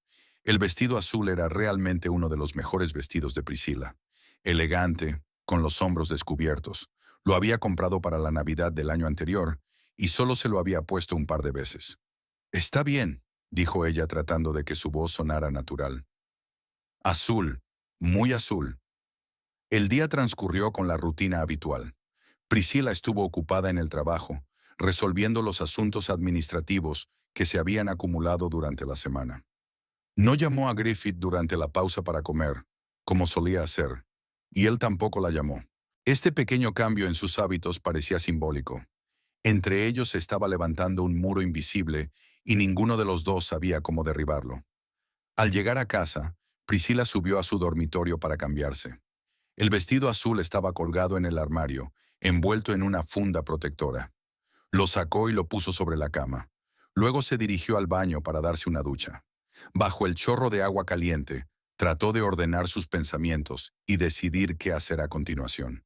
El vestido azul era realmente uno de los mejores vestidos de Priscilla. Elegante, con los hombros descubiertos. Lo había comprado para la Navidad del año anterior y solo se lo había puesto un par de veces. Está bien, dijo ella tratando de que su voz sonara natural. Azul, muy azul. El día transcurrió con la rutina habitual. Priscila estuvo ocupada en el trabajo, resolviendo los asuntos administrativos que se habían acumulado durante la semana. No llamó a Griffith durante la pausa para comer, como solía hacer, y él tampoco la llamó. Este pequeño cambio en sus hábitos parecía simbólico. Entre ellos se estaba levantando un muro invisible y ninguno de los dos sabía cómo derribarlo. Al llegar a casa, Priscila subió a su dormitorio para cambiarse. El vestido azul estaba colgado en el armario, envuelto en una funda protectora. Lo sacó y lo puso sobre la cama. Luego se dirigió al baño para darse una ducha. Bajo el chorro de agua caliente, trató de ordenar sus pensamientos y decidir qué hacer a continuación.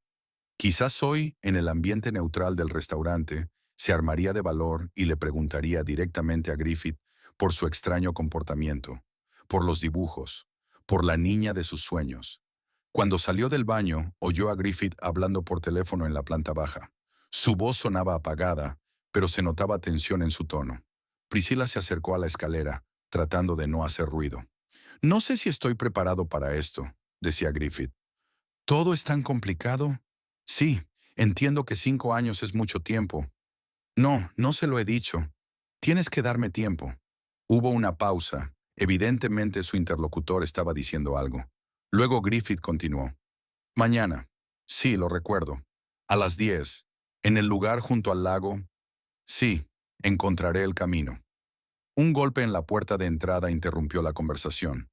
Quizás hoy, en el ambiente neutral del restaurante, se armaría de valor y le preguntaría directamente a Griffith por su extraño comportamiento, por los dibujos, por la niña de sus sueños. Cuando salió del baño, oyó a Griffith hablando por teléfono en la planta baja. Su voz sonaba apagada, pero se notaba tensión en su tono. Priscila se acercó a la escalera, tratando de no hacer ruido. No sé si estoy preparado para esto, decía Griffith. ¿Todo es tan complicado? Sí, entiendo que 5 años es mucho tiempo. No, no se lo he dicho. Tienes que darme tiempo. Hubo una pausa. Evidentemente su interlocutor estaba diciendo algo. Luego Griffith continuó. Mañana. Sí, lo recuerdo. A las 10. En el lugar junto al lago. Sí, encontraré el camino. Un golpe en la puerta de entrada interrumpió la conversación.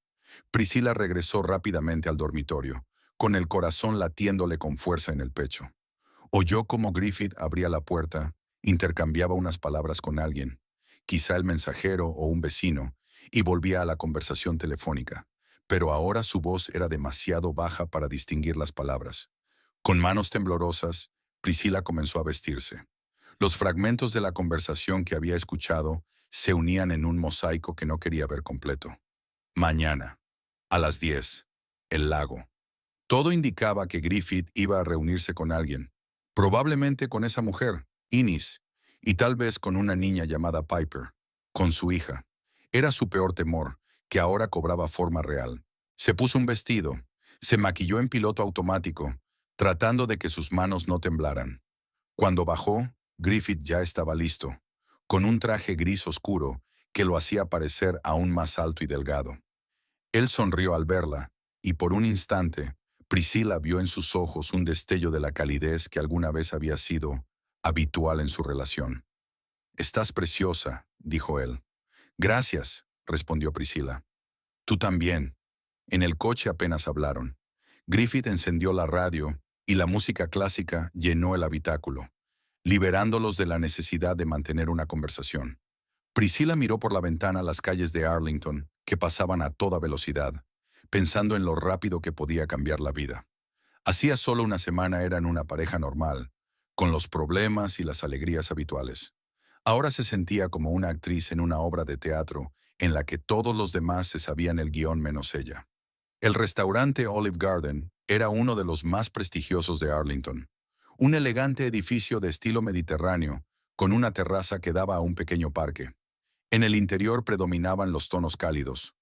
Priscila regresó rápidamente al dormitorio, con el corazón latiéndole con fuerza en el pecho. Oyó cómo Griffith abría la puerta, intercambiaba unas palabras con alguien, quizá el mensajero o un vecino, y volvía a la conversación telefónica. Pero ahora su voz era demasiado baja para distinguir las palabras. Con manos temblorosas, Priscila comenzó a vestirse. Los fragmentos de la conversación que había escuchado se unían en un mosaico que no quería ver completo. Mañana, a las 10, el lago. Todo indicaba que Griffith iba a reunirse con alguien, probablemente con esa mujer, Innis, y tal vez con una niña llamada Piper, con su hija. Era su peor temor, que ahora cobraba forma real. Se puso un vestido, se maquilló en piloto automático, tratando de que sus manos no temblaran. Cuando bajó, Griffith ya estaba listo, con un traje gris oscuro que lo hacía parecer aún más alto y delgado. Él sonrió al verla, y por un instante, Priscila vio en sus ojos un destello de la calidez que alguna vez había sido habitual en su relación. «Estás preciosa», dijo él. «Gracias», respondió Priscila. «Tú también». En el coche apenas hablaron. Griffith encendió la radio y la música clásica llenó el habitáculo, liberándolos de la necesidad de mantener una conversación. Priscila miró por la ventana las calles de Arlington, que pasaban a toda velocidad, pensando en lo rápido que podía cambiar la vida. Hacía solo una semana eran una pareja normal, con los problemas y las alegrías habituales. Ahora se sentía como una actriz en una obra de teatro en la que todos los demás se sabían el guión menos ella. El restaurante Olive Garden era uno de los más prestigiosos de Arlington, un elegante edificio de estilo mediterráneo, con una terraza que daba a un pequeño parque. En el interior predominaban los tonos cálidos,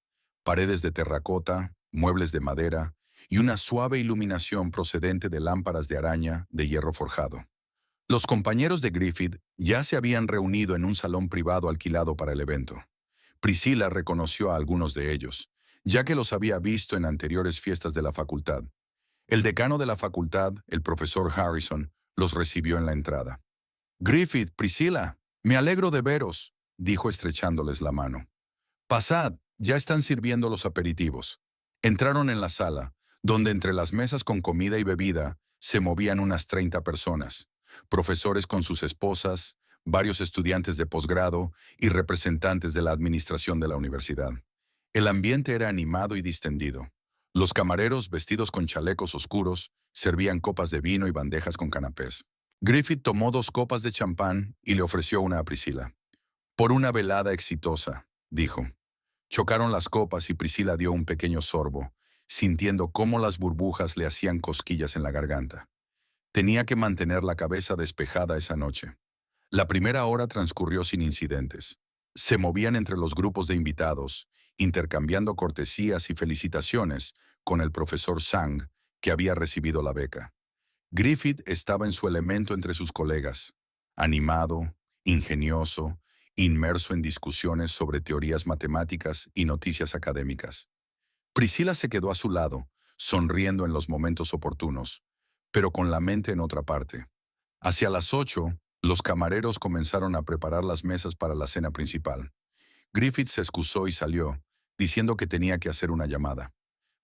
paredes de terracota, muebles de madera y una suave iluminación procedente de lámparas de araña de hierro forjado. Los compañeros de Griffith ya se habían reunido en un salón privado alquilado para el evento. Priscila reconoció a algunos de ellos, ya que los había visto en anteriores fiestas de la facultad. El decano de la facultad, el profesor Harrison, los recibió en la entrada. «Griffith, Priscila, me alegro de veros», dijo estrechándoles la mano. «Pasad, ya están sirviendo los aperitivos». Entraron en la sala, donde entre las mesas con comida y bebida se movían unas 30 personas, profesores con sus esposas, varios estudiantes de posgrado y representantes de la administración de la universidad. El ambiente era animado y distendido. Los camareros, vestidos con chalecos oscuros, servían copas de vino y bandejas con canapés. Griffith tomó 2 copas de champán y le ofreció una a Priscila. «Por una velada exitosa», dijo. Chocaron las copas y Priscila dio un pequeño sorbo, sintiendo cómo las burbujas le hacían cosquillas en la garganta. Tenía que mantener la cabeza despejada esa noche. La primera hora transcurrió sin incidentes. Se movían entre los grupos de invitados, intercambiando cortesías y felicitaciones con el profesor Sang, que había recibido la beca. Griffith estaba en su elemento entre sus colegas, animado, ingenioso, inmerso en discusiones sobre teorías matemáticas y noticias académicas. Priscilla se quedó a su lado, sonriendo en los momentos oportunos, pero con la mente en otra parte. Hacia las 8, los camareros comenzaron a preparar las mesas para la cena principal. Griffith se excusó y salió, diciendo que tenía que hacer una llamada.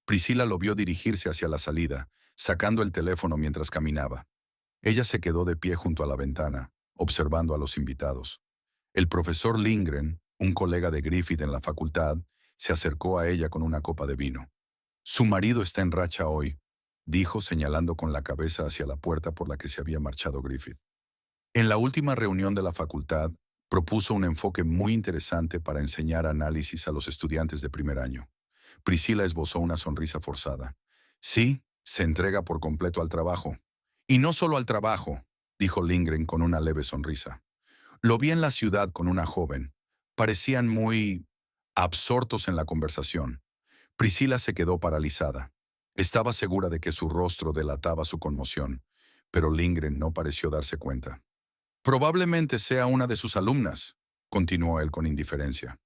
Priscilla lo vio dirigirse hacia la salida, sacando el teléfono mientras caminaba. Ella se quedó de pie junto a la ventana, observando a los invitados. El profesor Lindgren, un colega de Griffith en la facultad, se acercó a ella con una copa de vino. Su marido está en racha hoy, dijo señalando con la cabeza hacia la puerta por la que se había marchado Griffith. En la última reunión de la facultad, propuso un enfoque muy interesante para enseñar análisis a los estudiantes de primer año. Priscilla esbozó una sonrisa forzada. Sí, se entrega por completo al trabajo. Y no solo al trabajo, dijo Lindgren con una leve sonrisa. Lo vi en la ciudad con una joven. Parecían muy absortos en la conversación. Priscilla se quedó paralizada. Estaba segura de que su rostro delataba su conmoción, pero Lindgren no pareció darse cuenta. Probablemente sea una de sus alumnas, continuó él con indiferencia,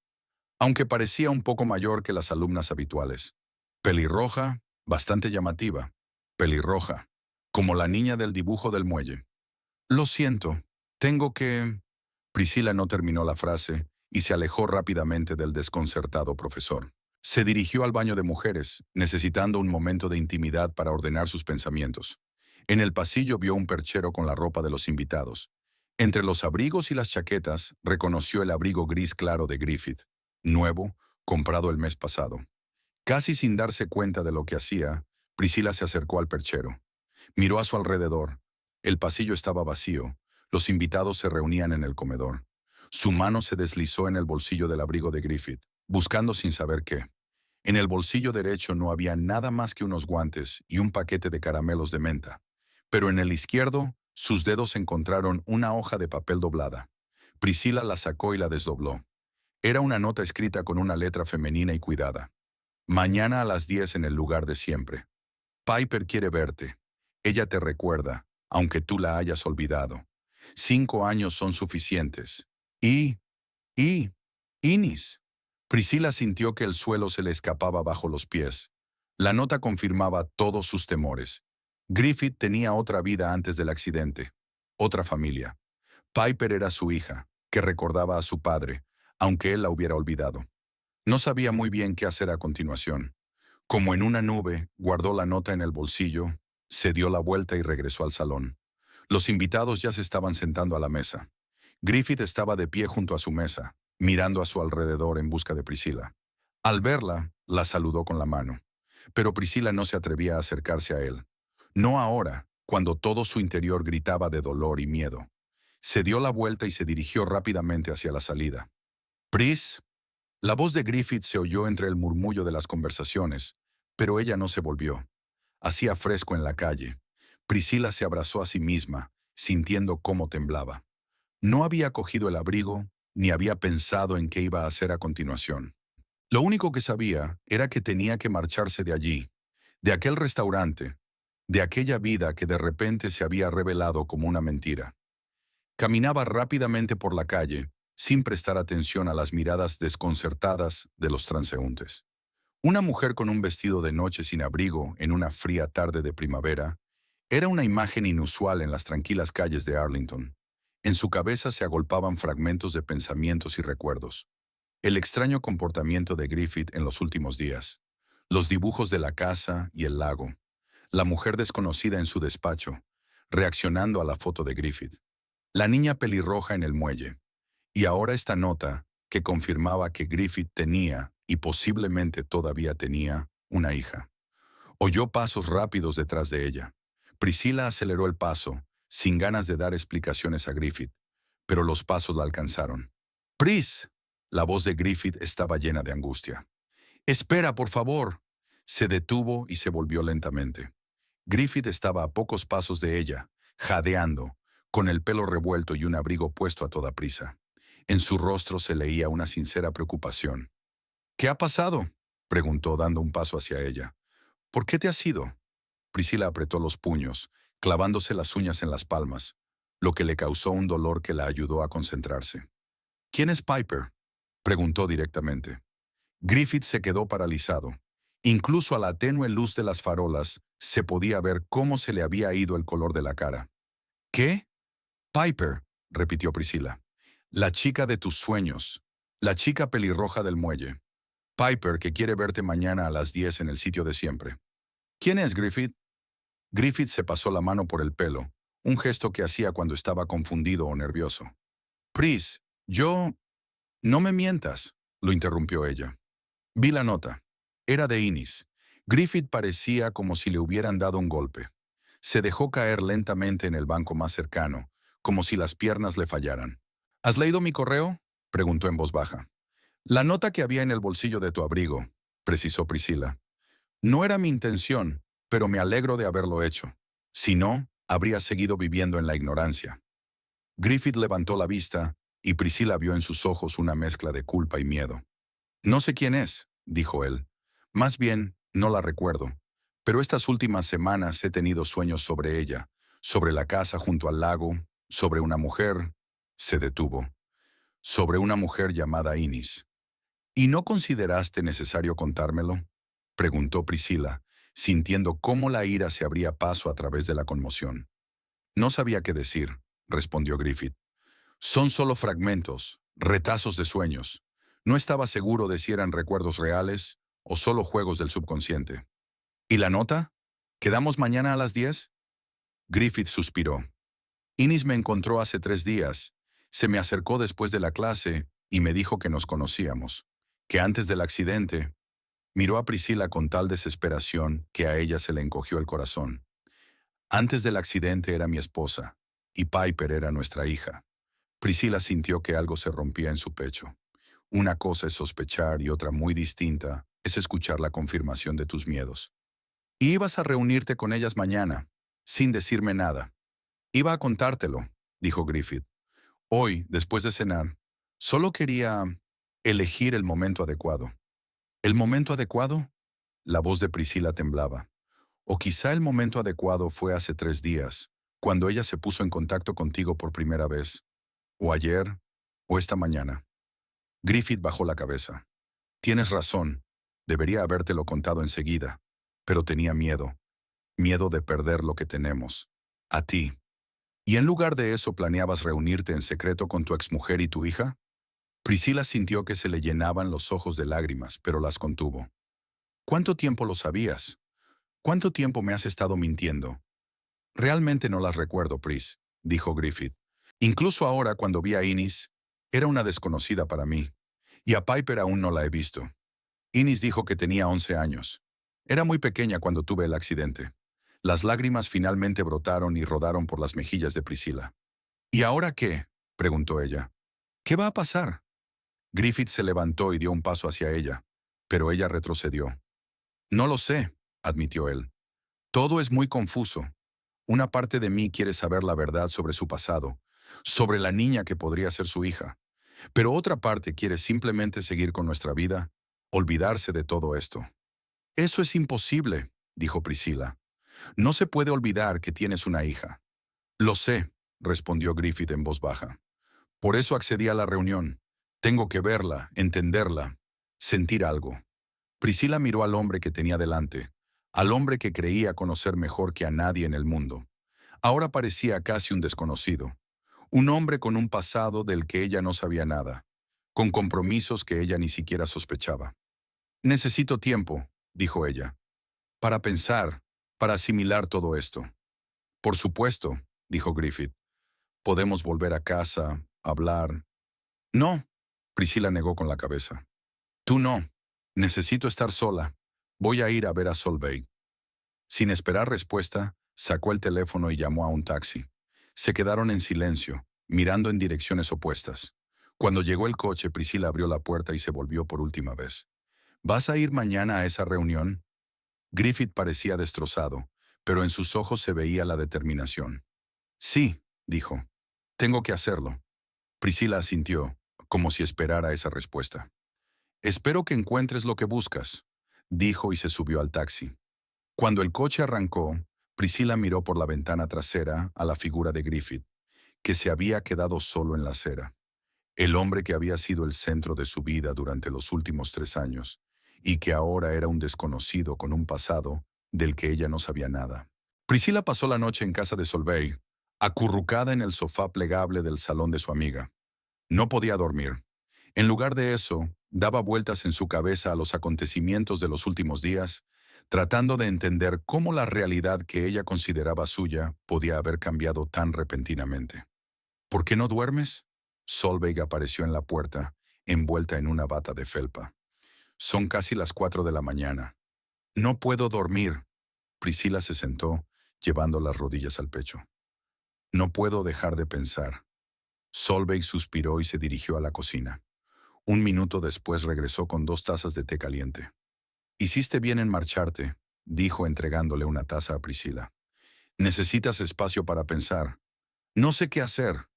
aunque parecía un poco mayor que las alumnas habituales. Pelirroja, bastante llamativa. Pelirroja, como la niña del dibujo del muelle. Lo siento, tengo que... Priscilla no terminó la frase y se alejó rápidamente del desconcertado profesor. Se dirigió al baño de mujeres, necesitando un momento de intimidad para ordenar sus pensamientos. En el pasillo vio un perchero con la ropa de los invitados. Entre los abrigos y las chaquetas, reconoció el abrigo gris claro de Griffith, nuevo, comprado el mes pasado. Casi sin darse cuenta de lo que hacía, Priscilla se acercó al perchero. Miró a su alrededor. El pasillo estaba vacío. Los invitados se reunían en el comedor. Su mano se deslizó en el bolsillo del abrigo de Griffith, buscando sin saber qué. En el bolsillo derecho no había nada más que unos guantes y un paquete de caramelos de menta. Pero en el izquierdo, sus dedos encontraron una hoja de papel doblada. Priscilla la sacó y la desdobló. Era una nota escrita con una letra femenina y cuidada. Mañana a las 10 en el lugar de siempre. Piper quiere verte. Ella te recuerda, aunque tú la hayas olvidado. 5 años son suficientes. Y... Inis. Priscilla sintió que el suelo se le escapaba bajo los pies. La nota confirmaba todos sus temores. Griffith tenía otra vida antes del accidente, otra familia. Piper era su hija, que recordaba a su padre, aunque él la hubiera olvidado. No sabía muy bien qué hacer a continuación. Como en una nube, guardó la nota en el bolsillo, se dio la vuelta y regresó al salón. Los invitados ya se estaban sentando a la mesa. Griffith estaba de pie junto a su mesa, mirando a su alrededor en busca de Priscilla. Al verla, la saludó con la mano. Pero Priscilla no se atrevía a acercarse a él. No ahora, cuando todo su interior gritaba de dolor y miedo. Se dio la vuelta y se dirigió rápidamente hacia la salida. «Pris». La voz de Griffith se oyó entre el murmullo de las conversaciones, pero ella no se volvió. Hacía fresco en la calle. Priscilla se abrazó a sí misma, sintiendo cómo temblaba. No había cogido el abrigo, ni había pensado en qué iba a hacer a continuación. Lo único que sabía era que tenía que marcharse de allí, de aquel restaurante, de aquella vida que de repente se había revelado como una mentira. Caminaba rápidamente por la calle, sin prestar atención a las miradas desconcertadas de los transeúntes. Una mujer con un vestido de noche sin abrigo en una fría tarde de primavera era una imagen inusual en las tranquilas calles de Arlington. En su cabeza se agolpaban fragmentos de pensamientos y recuerdos. El extraño comportamiento de Griffith en los últimos días, los dibujos de la casa y el lago, la mujer desconocida en su despacho, reaccionando a la foto de Griffith, la niña pelirroja en el muelle, y ahora esta nota que confirmaba que Griffith tenía, y posiblemente todavía tenía, una hija. Oyó pasos rápidos detrás de ella. Priscilla aceleró el paso, sin ganas de dar explicaciones a Griffith, pero los pasos la alcanzaron. «¡Pris!». La voz de Griffith estaba llena de angustia. «Espera, por favor». Se detuvo y se volvió lentamente. Griffith estaba a pocos pasos de ella, jadeando, con el pelo revuelto y un abrigo puesto a toda prisa. En su rostro se leía una sincera preocupación. ¿Qué ha pasado?, preguntó dando un paso hacia ella. ¿Por qué te has ido? Priscila apretó los puños, clavándose las uñas en las palmas, lo que le causó un dolor que la ayudó a concentrarse. ¿Quién es Piper?, preguntó directamente. Griffith se quedó paralizado. Incluso a la tenue luz de las farolas se podía ver cómo se le había ido el color de la cara. ¿Qué? Piper, repitió Priscila. La chica de tus sueños. La chica pelirroja del muelle. Piper, que quiere verte mañana a las 10 en el sitio de siempre. ¿Quién es Griffith? Griffith se pasó la mano por el pelo, un gesto que hacía cuando estaba confundido o nervioso. Pris, yo... No me mientas, lo interrumpió ella. Vi la nota. Era de Innis. Griffith parecía como si le hubieran dado un golpe. Se dejó caer lentamente en el banco más cercano, como si las piernas le fallaran. ¿Has leído mi correo?, preguntó en voz baja. La nota que había en el bolsillo de tu abrigo, precisó Priscila. No era mi intención, pero me alegro de haberlo hecho. Si no, habría seguido viviendo en la ignorancia. Griffith levantó la vista, y Priscila vio en sus ojos una mezcla de culpa y miedo. No sé quién es, dijo él. Más bien, no la recuerdo. Pero estas últimas semanas he tenido sueños sobre ella, sobre la casa junto al lago, sobre una mujer. Se detuvo. Sobre una mujer llamada Innis. ¿Y no consideraste necesario contármelo?, preguntó Priscila, sintiendo cómo la ira se abría paso a través de la conmoción. No sabía qué decir, respondió Griffith. Son solo fragmentos, retazos de sueños. No estaba seguro de si eran recuerdos reales o solo juegos del subconsciente. ¿Y la nota? ¿Quedamos mañana a las 10? Griffith suspiró. Innis me encontró hace 3 días. Se me acercó después de la clase y me dijo que nos conocíamos, que antes del accidente. Miró a Priscila con tal desesperación que a ella se le encogió el corazón. Antes del accidente era mi esposa, y Piper era nuestra hija. Priscila sintió que algo se rompía en su pecho. Una cosa es sospechar y otra muy distinta es escuchar la confirmación de tus miedos. Y ibas a reunirte con ellas mañana, sin decirme nada. Iba a contártelo, dijo Griffith. Hoy, después de cenar, solo quería elegir el momento adecuado. ¿El momento adecuado? La voz de Priscila temblaba. O quizá el momento adecuado fue hace 3 días, cuando ella se puso en contacto contigo por primera vez. O ayer, o esta mañana. Griffith bajó la cabeza. Tienes razón, debería habértelo contado enseguida, pero tenía miedo. Miedo de perder lo que tenemos. A ti. ¿Y en lugar de eso planeabas reunirte en secreto con tu exmujer y tu hija? Priscila sintió que se le llenaban los ojos de lágrimas, pero las contuvo. ¿Cuánto tiempo lo sabías? ¿Cuánto tiempo me has estado mintiendo? Realmente no las recuerdo, Pris, dijo Griffith. Incluso ahora cuando vi a Innis, era una desconocida para mí. Y a Piper aún no la he visto. Innis dijo que tenía 11 años. Era muy pequeña cuando tuve el accidente. Las lágrimas finalmente brotaron y rodaron por las mejillas de Priscila. ¿Y ahora qué?, preguntó ella. ¿Qué va a pasar? Griffith se levantó y dio un paso hacia ella, pero ella retrocedió. No lo sé, admitió él. Todo es muy confuso. Una parte de mí quiere saber la verdad sobre su pasado, sobre la niña que podría ser su hija. Pero otra parte quiere simplemente seguir con nuestra vida, olvidarse de todo esto. Eso es imposible, dijo Priscila. No se puede olvidar que tienes una hija. Lo sé, respondió Griffith en voz baja. Por eso accedí a la reunión. Tengo que verla, entenderla, sentir algo. Priscila miró al hombre que tenía delante, al hombre que creía conocer mejor que a nadie en el mundo. Ahora parecía casi un desconocido. Un hombre con un pasado del que ella no sabía nada, con compromisos que ella ni siquiera sospechaba. Necesito tiempo, dijo ella, para pensar, para asimilar todo esto. Por supuesto, dijo Griffith. Podemos volver a casa, hablar. No, Priscila negó con la cabeza. Tú no. Necesito estar sola. Voy a ir a ver a Solveig. Sin esperar respuesta, sacó el teléfono y llamó a un taxi. Se quedaron en silencio, mirando en direcciones opuestas. Cuando llegó el coche, Priscila abrió la puerta y se volvió por última vez. ¿Vas a ir mañana a esa reunión? Griffith parecía destrozado, pero en sus ojos se veía la determinación. Sí, dijo. Tengo que hacerlo. Priscila asintió. como si esperara esa respuesta. «Espero que encuentres lo que buscas», dijo y se subió al taxi. Cuando el coche arrancó, Priscilla miró por la ventana trasera a la figura de Griffith, que se había quedado solo en la acera. El hombre que había sido el centro de su vida durante los últimos 3 años, y que ahora era un desconocido con un pasado del que ella no sabía nada. Priscilla pasó la noche en casa de Solveig, acurrucada en el sofá plegable del salón de su amiga. No podía dormir. En lugar de eso, daba vueltas en su cabeza a los acontecimientos de los últimos días, tratando de entender cómo la realidad que ella consideraba suya podía haber cambiado tan repentinamente. «¿Por qué no duermes?», Solveig apareció en la puerta, envuelta en una bata de felpa. «Son casi las 4 de la mañana». «No puedo dormir». Priscilla se sentó, llevando las rodillas al pecho. «No puedo dejar de pensar». Solveig suspiró y se dirigió a la cocina. Un minuto después regresó con 2 tazas de té caliente. «Hiciste bien en marcharte», dijo entregándole una taza a Priscilla. «Necesitas espacio para pensar». «No sé qué hacer».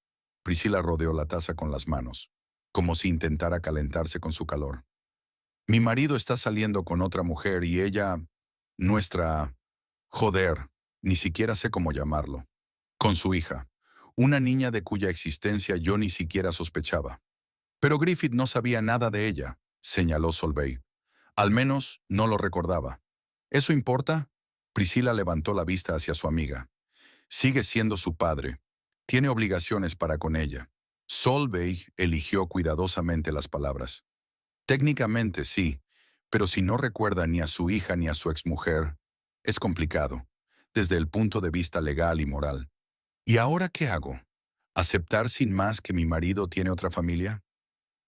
Priscilla rodeó la taza con las manos, como si intentara calentarse con su calor. «Mi marido está saliendo con otra mujer y ella... nuestra... joder, ni siquiera sé cómo llamarlo. Con su hija, una niña de cuya existencia yo ni siquiera sospechaba. Pero Griffith no sabía nada de ella», señaló Solveig. «Al menos no lo recordaba». «¿Eso importa?». Priscilla levantó la vista hacia su amiga. «Sigue siendo su padre. Tiene obligaciones para con ella». Solveig eligió cuidadosamente las palabras. «Técnicamente sí, pero si no recuerda ni a su hija ni a su exmujer, es complicado, desde el punto de vista legal y moral. ¿Y ahora qué hago? ¿Aceptar sin más que mi marido tiene otra familia?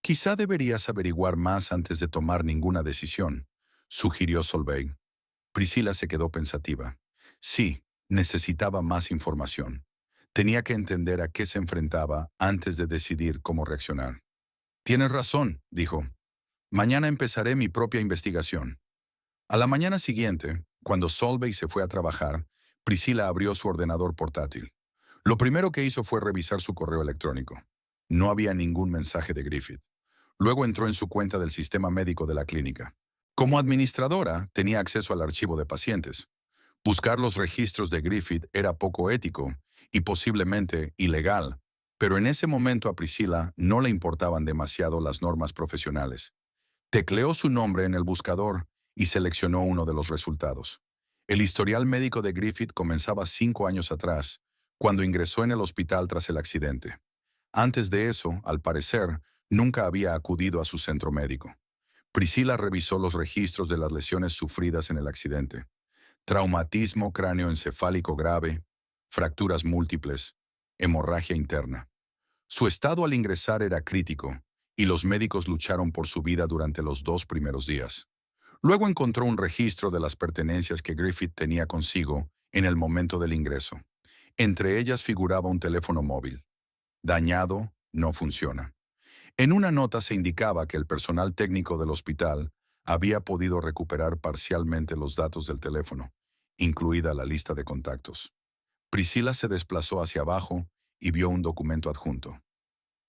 Quizá deberías averiguar más antes de tomar ninguna decisión», sugirió Solveig. Priscilla se quedó pensativa. Sí, necesitaba más información. Tenía que entender a qué se enfrentaba antes de decidir cómo reaccionar. «Tienes razón», dijo. «Mañana empezaré mi propia investigación». A la mañana siguiente, cuando Solveig se fue a trabajar, Priscilla abrió su ordenador portátil. Lo primero que hizo fue revisar su correo electrónico. No había ningún mensaje de Griffith. Luego entró en su cuenta del sistema médico de la clínica. Como administradora, tenía acceso al archivo de pacientes. Buscar los registros de Griffith era poco ético y posiblemente ilegal, pero en ese momento a Priscilla no le importaban demasiado las normas profesionales. Tecleó su nombre en el buscador y seleccionó uno de los resultados. El historial médico de Griffith comenzaba 5 años atrás, cuando ingresó en el hospital tras el accidente. Antes de eso, al parecer, nunca había acudido a su centro médico. Priscilla revisó los registros de las lesiones sufridas en el accidente. Traumatismo cráneoencefálico grave, fracturas múltiples, hemorragia interna. Su estado al ingresar era crítico, y los médicos lucharon por su vida durante los 2 primeros días. Luego encontró un registro de las pertenencias que Griffith tenía consigo en el momento del ingreso. Entre ellas figuraba un teléfono móvil. Dañado, no funciona. En una nota se indicaba que el personal técnico del hospital había podido recuperar parcialmente los datos del teléfono, incluida la lista de contactos. Priscilla se desplazó hacia abajo y vio un documento adjunto.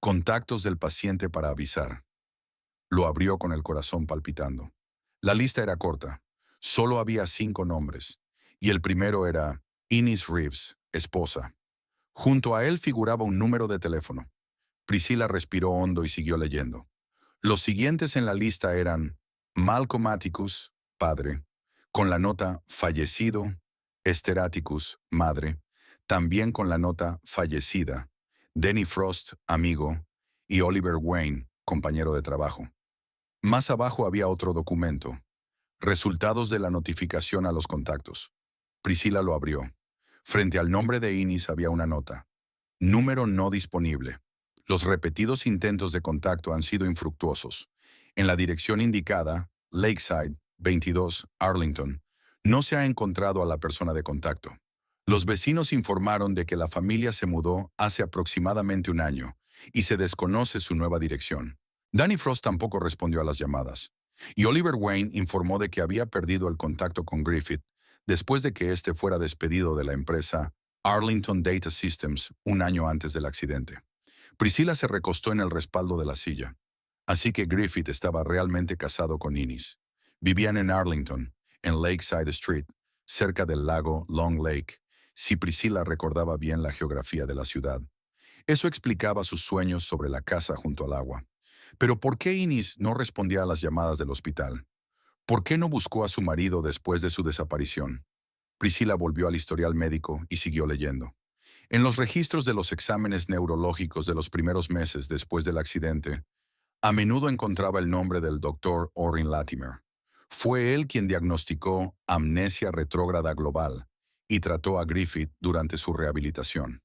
Contactos del paciente para avisar. Lo abrió con el corazón palpitando. La lista era corta. Solo había 5 nombres, y el primero era Innis Reeves, esposa. Junto a él figuraba un número de teléfono. Priscilla respiró hondo y siguió leyendo. Los siguientes en la lista eran Malcolm Atticus, padre, con la nota fallecido, Esther Atticus, madre, también con la nota fallecida, Denny Frost, amigo, y Oliver Wayne, compañero de trabajo. Más abajo había otro documento, resultados de la notificación a los contactos. Priscilla lo abrió. Frente al nombre de Innis había una nota. Número no disponible. Los repetidos intentos de contacto han sido infructuosos. En la dirección indicada, Lakeside, 22, Arlington, no se ha encontrado a la persona de contacto. Los vecinos informaron de que la familia se mudó hace aproximadamente un año y se desconoce su nueva dirección. Danny Frost tampoco respondió a las llamadas. Y Oliver Wayne informó de que había perdido el contacto con Griffith después de que éste fuera despedido de la empresa Arlington Data Systems un año antes del accidente. Priscilla se recostó en el respaldo de la silla. Así que Griffith estaba realmente casado con Innis. Vivían en Arlington, en Lakeside Street, cerca del lago Long Lake, si Priscilla recordaba bien la geografía de la ciudad. Eso explicaba sus sueños sobre la casa junto al agua. Pero ¿por qué Innis no respondía a las llamadas del hospital? ¿Por qué no buscó a su marido después de su desaparición? Priscilla volvió al historial médico y siguió leyendo. En los registros de los exámenes neurológicos de los primeros meses después del accidente, a menudo encontraba el nombre del doctor Orrin Latimer. Fue él quien diagnosticó amnesia retrógrada global y trató a Griffith durante su rehabilitación.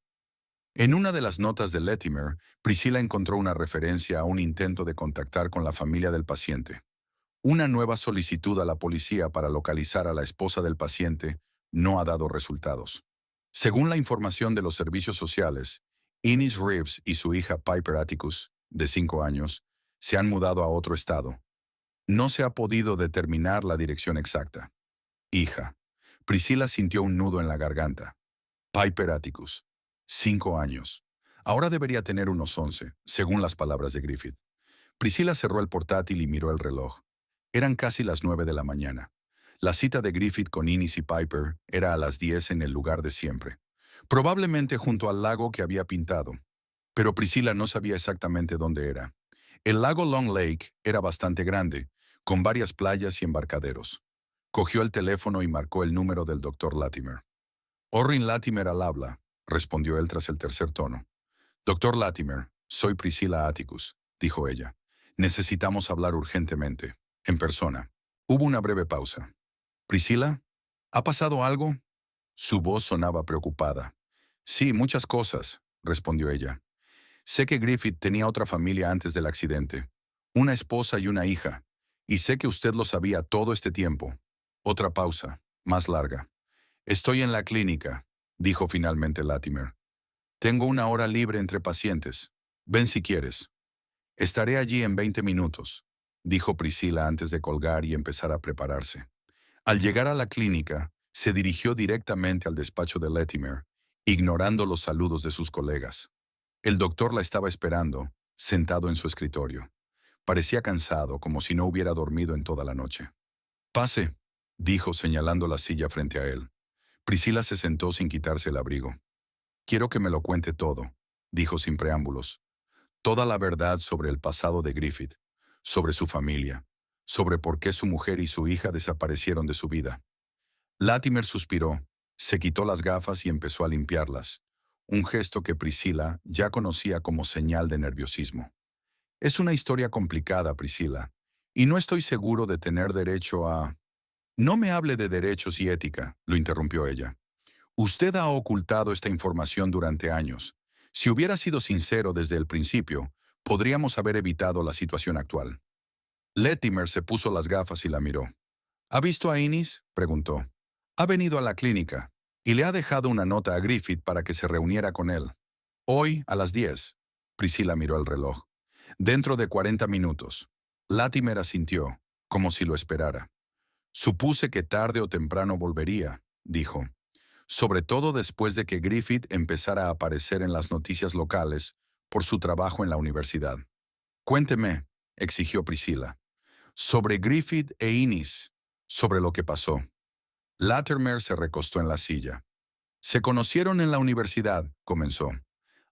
En una de las notas de Latimer, Priscilla encontró una referencia a un intento de contactar con la familia del paciente. Una nueva solicitud a la policía para localizar a la esposa del paciente no ha dado resultados. Según la información de los servicios sociales, Innis Reeves y su hija Piper Atticus, de 5 años, se han mudado a otro estado. No se ha podido determinar la dirección exacta. Hija. Priscilla sintió un nudo en la garganta. Piper Atticus, 5 años. Ahora debería tener unos 11, según las palabras de Griffith. Priscilla cerró el portátil y miró el reloj. Eran casi las 9 de la mañana. La cita de Griffith con Innis y Piper era a las 10 en el lugar de siempre. Probablemente junto al lago que había pintado. Pero Priscilla no sabía exactamente dónde era. El lago Long Lake era bastante grande, con varias playas y embarcaderos. Cogió el teléfono y marcó el número del doctor Latimer. Orrin Latimer al habla, respondió él tras el tercer tono. Doctor Latimer, soy Priscilla Atticus, dijo ella. Necesitamos hablar urgentemente, en persona. Hubo una breve pausa. ¿Priscilla? ¿Ha pasado algo? Su voz sonaba preocupada. Sí, muchas cosas, respondió ella. Sé que Griffith tenía otra familia antes del accidente, una esposa y una hija, y sé que usted lo sabía todo este tiempo. Otra pausa, más larga. Estoy en la clínica, dijo finalmente Latimer. Tengo una hora libre entre pacientes. Ven si quieres. Estaré allí en 20 minutos, dijo Priscilla antes de colgar y empezar a prepararse. Al llegar a la clínica, se dirigió directamente al despacho de Latimer, ignorando los saludos de sus colegas. El doctor la estaba esperando, sentado en su escritorio. Parecía cansado, como si no hubiera dormido en toda la noche. Pase, dijo señalando la silla frente a él. Priscilla se sentó sin quitarse el abrigo. Quiero que me lo cuente todo, dijo sin preámbulos. Toda la verdad sobre el pasado de Griffith, sobre su familia, sobre por qué su mujer y su hija desaparecieron de su vida. Latimer suspiró, se quitó las gafas y empezó a limpiarlas, un gesto que Priscilla ya conocía como señal de nerviosismo. Es una historia complicada, Priscilla, y no estoy seguro de tener derecho a... No me hable de derechos y ética, lo interrumpió ella. Usted ha ocultado esta información durante años. Si hubiera sido sincero desde el principio, podríamos haber evitado la situación actual. Latimer se puso las gafas y la miró. ¿Ha visto a Innis?, preguntó. Ha venido a la clínica y le ha dejado una nota a Griffith para que se reuniera con él. Hoy, a las 10. Priscilla miró el reloj. Dentro de 40 minutos. Latimer asintió, como si lo esperara. Supuse que tarde o temprano volvería, dijo. Sobre todo después de que Griffith empezara a aparecer en las noticias locales por su trabajo en la universidad. Cuénteme, exigió Priscilla. Sobre Griffith e Innis, sobre lo que pasó. Latimer se recostó en la silla. Se conocieron en la universidad, comenzó.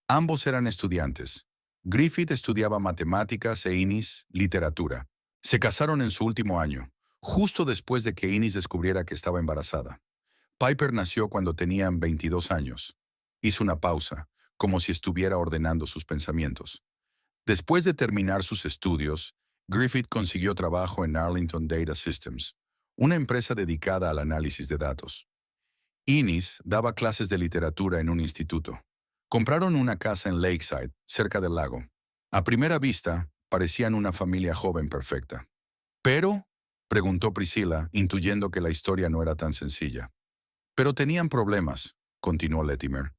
Ambos eran estudiantes. Griffith estudiaba matemáticas e Innis literatura. Se casaron en su último año, justo después de que Innis descubriera que estaba embarazada. Piper nació cuando tenían 22 años. Hizo una pausa, como si estuviera ordenando sus pensamientos. Después de terminar sus estudios, Griffith consiguió trabajo en Arlington Data Systems, una empresa dedicada al análisis de datos. Innis daba clases de literatura en un instituto. Compraron una casa en Lakeside, cerca del lago. A primera vista, parecían una familia joven perfecta. ¿Pero? Preguntó Priscilla, intuyendo que la historia no era tan sencilla. Pero tenían problemas, continuó Latimer.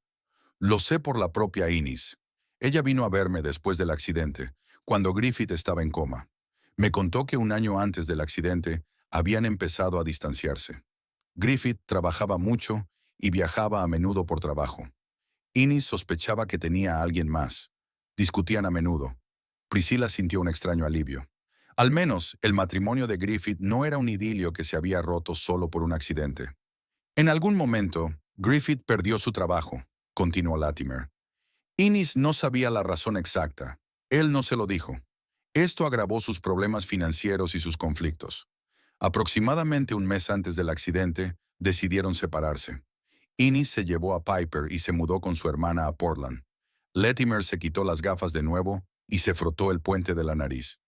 Lo sé por la propia Innis. Ella vino a verme después del accidente, cuando Griffith estaba en coma. Me contó que un año antes del accidente habían empezado a distanciarse. Griffith trabajaba mucho y viajaba a menudo por trabajo. Innis sospechaba que tenía a alguien más, Discutían a menudo. Priscilla sintió un extraño alivio. Al menos, el matrimonio de Griffith no era un idilio que se había roto solo por un accidente. En algún momento, Griffith perdió su trabajo, continuó Latimer. Innes no sabía la razón exacta. Él no se lo dijo. Esto agravó sus problemas financieros y sus conflictos. Aproximadamente un mes antes del accidente, decidieron separarse. Innes se llevó a Piper y se mudó con su hermana a Portland. Latimer se quitó las gafas de nuevo y se frotó el puente de la nariz.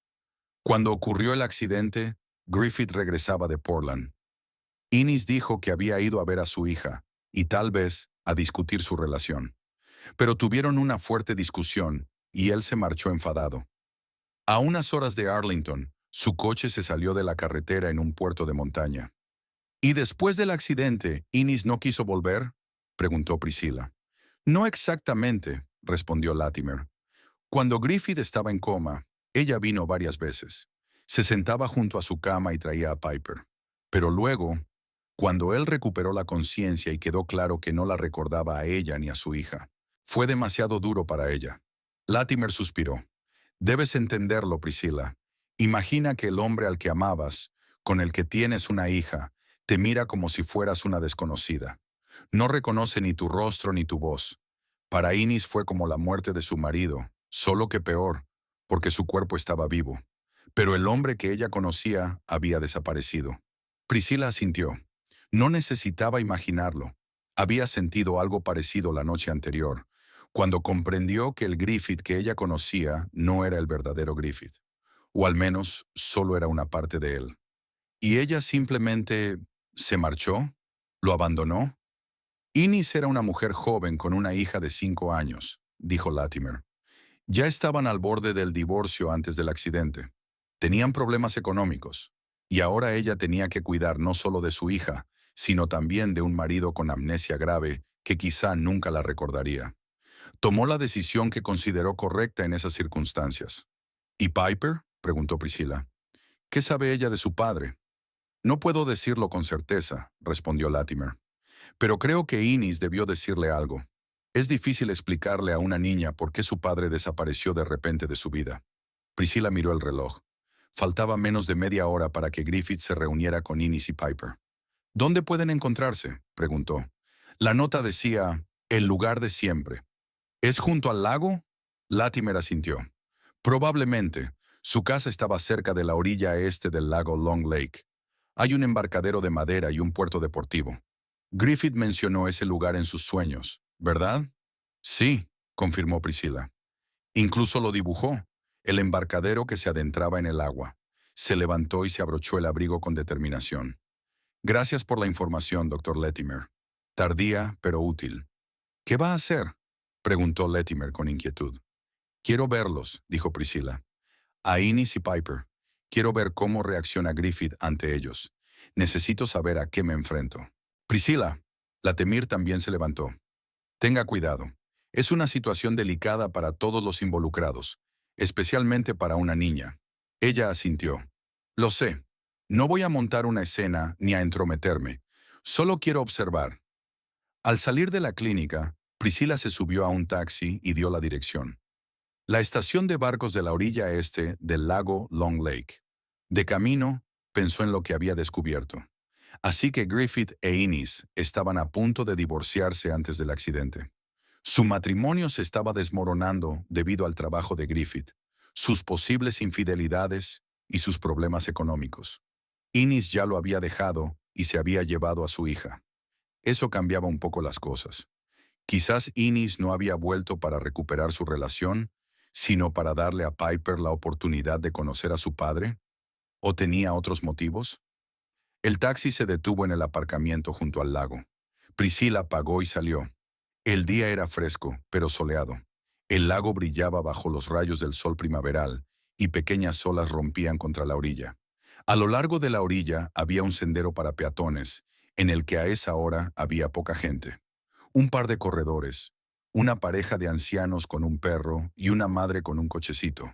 Cuando ocurrió el accidente, Griffith regresaba de Portland. Innes dijo que había ido a ver a su hija y tal vez a discutir su relación. Pero tuvieron una fuerte discusión y él se marchó enfadado. A unas horas de Arlington, su coche se salió de la carretera en un puerto de montaña. ¿Y después del accidente, Innes no quiso volver?, preguntó Priscilla. No exactamente, respondió Latimer. Cuando Griffith estaba en coma, ella vino varias veces. Se sentaba junto a su cama y traía a Piper. Pero luego, cuando él recuperó la conciencia y quedó claro que no la recordaba a ella ni a su hija, fue demasiado duro para ella. Latimer suspiró. Debes entenderlo, Priscilla. Imagina que el hombre al que amabas, con el que tienes una hija, te mira como si fueras una desconocida. No reconoce ni tu rostro ni tu voz. Para Innes fue como la muerte de su marido, solo que peor, porque su cuerpo estaba vivo. Pero el hombre que ella conocía había desaparecido. Priscilla asintió. No necesitaba imaginarlo. Había sentido algo parecido la noche anterior, cuando comprendió que el Griffith que ella conocía no era el verdadero Griffith, o al menos solo era una parte de él. Y ella simplemente se marchó, lo abandonó. Innes era una mujer joven con una hija de 5 años, dijo Latimer. Ya estaban al borde del divorcio antes del accidente. Tenían problemas económicos, y ahora ella tenía que cuidar no solo de su hija, sino también de un marido con amnesia grave que quizá nunca la recordaría. Tomó la decisión que consideró correcta en esas circunstancias. ¿Y Piper?, preguntó Priscilla. ¿Qué sabe ella de su padre? No puedo decirlo con certeza, respondió Latimer. Pero creo que Innes debió decirle algo. Es difícil explicarle a una niña por qué su padre desapareció de repente de su vida. Priscilla miró el reloj. Faltaba menos de media hora para que Griffith se reuniera con Innes y Piper. ¿Dónde pueden encontrarse?, preguntó. La nota decía, el lugar de siempre. ¿Es junto al lago? Latimer asintió. Probablemente. Su casa estaba cerca de la orilla este del lago Long Lake. Hay un embarcadero de madera y un puerto deportivo. Griffith mencionó ese lugar en sus sueños, ¿verdad? Sí, confirmó Priscilla. Incluso lo dibujó, el embarcadero que se adentraba en el agua. Se levantó y se abrochó el abrigo con determinación. Gracias por la información, Dr. Latimer. Tardía, pero útil. ¿Qué va a hacer?, preguntó Latimer con inquietud. Quiero verlos, dijo Priscilla. A Innes y Piper. Quiero ver cómo reacciona Griffith ante ellos. Necesito saber a qué me enfrento. Priscilla. Latimer también se levantó. Tenga cuidado. Es una situación delicada para todos los involucrados, especialmente para una niña. Ella asintió. Lo sé. No voy a montar una escena ni a entrometerme. Solo quiero observar. Al salir de la clínica, Priscilla se subió a un taxi y dio la dirección. La estación de barcos de la orilla este del lago Long Lake. De camino, pensó en lo que había descubierto. Así que Griffith e Innes estaban a punto de divorciarse antes del accidente. Su matrimonio se estaba desmoronando debido al trabajo de Griffith, sus posibles infidelidades y sus problemas económicos. Innes ya lo había dejado y se había llevado a su hija. Eso cambiaba un poco las cosas. Quizás Innes no había vuelto para recuperar su relación, sino para darle a Piper la oportunidad de conocer a su padre, ¿o tenía otros motivos? El taxi se detuvo en el aparcamiento junto al lago. Priscilla pagó y salió. El día era fresco, pero soleado. El lago brillaba bajo los rayos del sol primaveral y pequeñas olas rompían contra la orilla. A lo largo de la orilla había un sendero para peatones, en el que a esa hora había poca gente. Un par de corredores, una pareja de ancianos con un perro y una madre con un cochecito.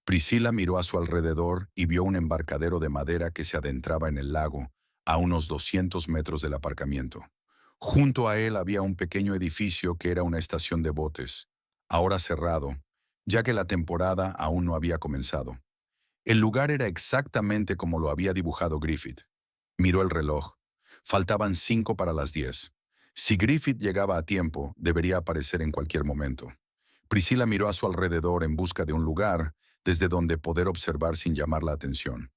Priscilla miró a su alrededor y vio un embarcadero de madera que se adentraba en el lago, a unos 200 metros del aparcamiento. Junto a él había un pequeño edificio que era una estación de botes, ahora cerrado, ya que la temporada aún no había comenzado. El lugar era exactamente como lo había dibujado Griffith. Miró el reloj. Faltaban 5 para las 10. Si Griffith llegaba a tiempo, debería aparecer en cualquier momento. Priscilla miró a su alrededor en busca de un lugar desde donde poder observar sin llamar la atención.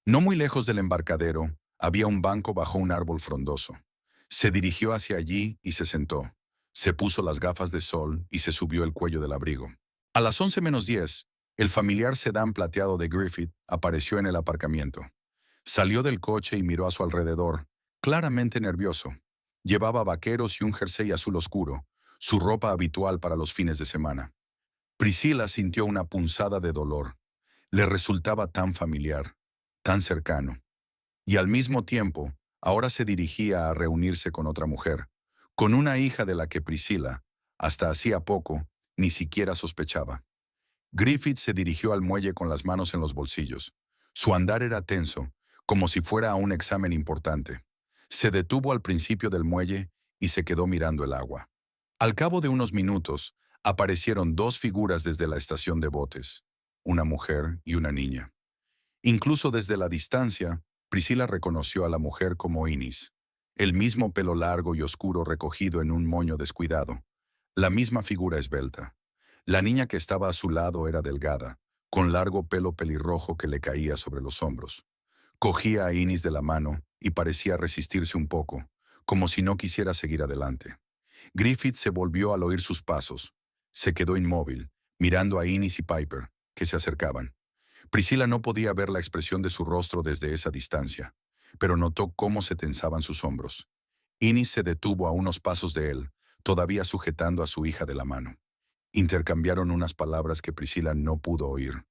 No muy lejos del embarcadero, había un banco bajo un árbol frondoso. Se dirigió hacia allí y se sentó. Se puso las gafas de sol y se subió el cuello del abrigo. A las 11 menos 10, el familiar sedán plateado de Griffith apareció en el aparcamiento. Salió del coche y miró a su alrededor, claramente nervioso. Llevaba vaqueros y un jersey azul oscuro, su ropa habitual para los fines de semana. Priscilla sintió una punzada de dolor. Le resultaba tan familiar, tan cercano. Y al mismo tiempo, ahora se dirigía a reunirse con otra mujer, con una hija de la que Priscilla, hasta hacía poco, ni siquiera sospechaba. Griffith se dirigió al muelle con las manos en los bolsillos. Su andar era tenso, como si fuera a un examen importante. Se detuvo al principio del muelle y se quedó mirando el agua. Al cabo de unos minutos, aparecieron dos figuras desde la estación de botes, una mujer y una niña. Incluso desde la distancia, Priscilla reconoció a la mujer como Innis. El mismo pelo largo y oscuro recogido en un moño descuidado. La misma figura esbelta. La niña que estaba a su lado era delgada, con largo pelo pelirrojo que le caía sobre los hombros. Cogía a Innis de la mano y parecía resistirse un poco, como si no quisiera seguir adelante. Griffith se volvió al oír sus pasos. Se quedó inmóvil, mirando a Innis y Piper, que se acercaban. Priscilla no podía ver la expresión de su rostro desde esa distancia, pero notó cómo se tensaban sus hombros. Innis se detuvo a unos pasos de él, todavía sujetando a su hija de la mano. Intercambiaron unas palabras que Priscilla no pudo oír.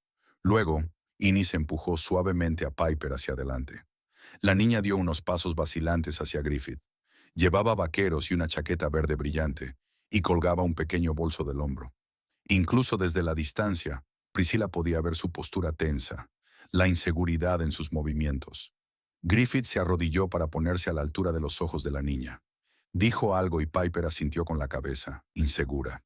Luego, Innis empujó suavemente a Piper hacia adelante. La niña dio unos pasos vacilantes hacia Griffith. Llevaba vaqueros y una chaqueta verde brillante, y colgaba un pequeño bolso del hombro. Incluso desde la distancia, Priscilla podía ver su postura tensa, la inseguridad en sus movimientos. Griffith se arrodilló para ponerse a la altura de los ojos de la niña. Dijo algo y Piper asintió con la cabeza, insegura.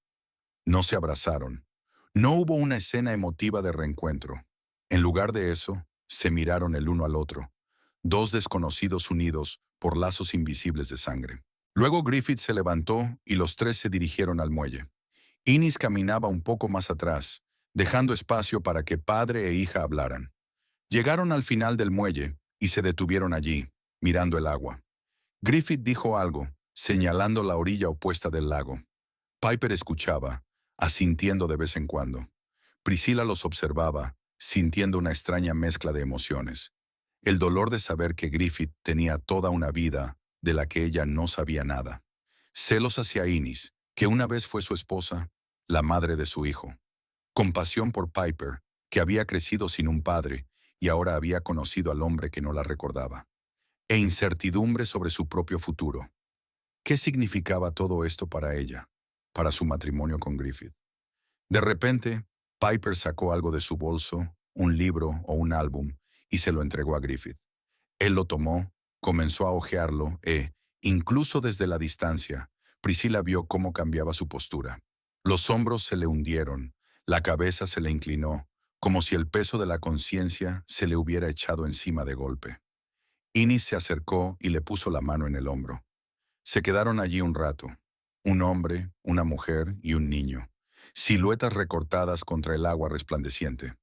No se abrazaron. No hubo una escena emotiva de reencuentro. En lugar de eso, se miraron el uno al otro, dos desconocidos unidos por lazos invisibles de sangre. Luego Griffith se levantó y los tres se dirigieron al muelle. Innis caminaba un poco más atrás, dejando espacio para que padre e hija hablaran. Llegaron al final del muelle y se detuvieron allí, mirando el agua. Griffith dijo algo, señalando la orilla opuesta del lago. Piper escuchaba, asintiendo de vez en cuando. Priscilla los observaba, sintiendo una extraña mezcla de emociones. El dolor de saber que Griffith tenía toda una vida de la que ella no sabía nada. Celos hacia Innis, que una vez fue su esposa, la madre de su hijo. Compasión por Piper, que había crecido sin un padre y ahora había conocido al hombre que no la recordaba. E incertidumbre sobre su propio futuro. ¿Qué significaba todo esto para ella, para su matrimonio con Griffith? De repente, Piper sacó algo de su bolso, un libro o un álbum, y se lo entregó a Griffith. Él lo tomó, comenzó a hojearlo incluso desde la distancia, Priscilla vio cómo cambiaba su postura. Los hombros se le hundieron, la cabeza se le inclinó, como si el peso de la conciencia se le hubiera echado encima de golpe. Innis se acercó y le puso la mano en el hombro. Se quedaron allí un rato, un hombre, una mujer y un niño, siluetas recortadas contra el agua resplandeciente.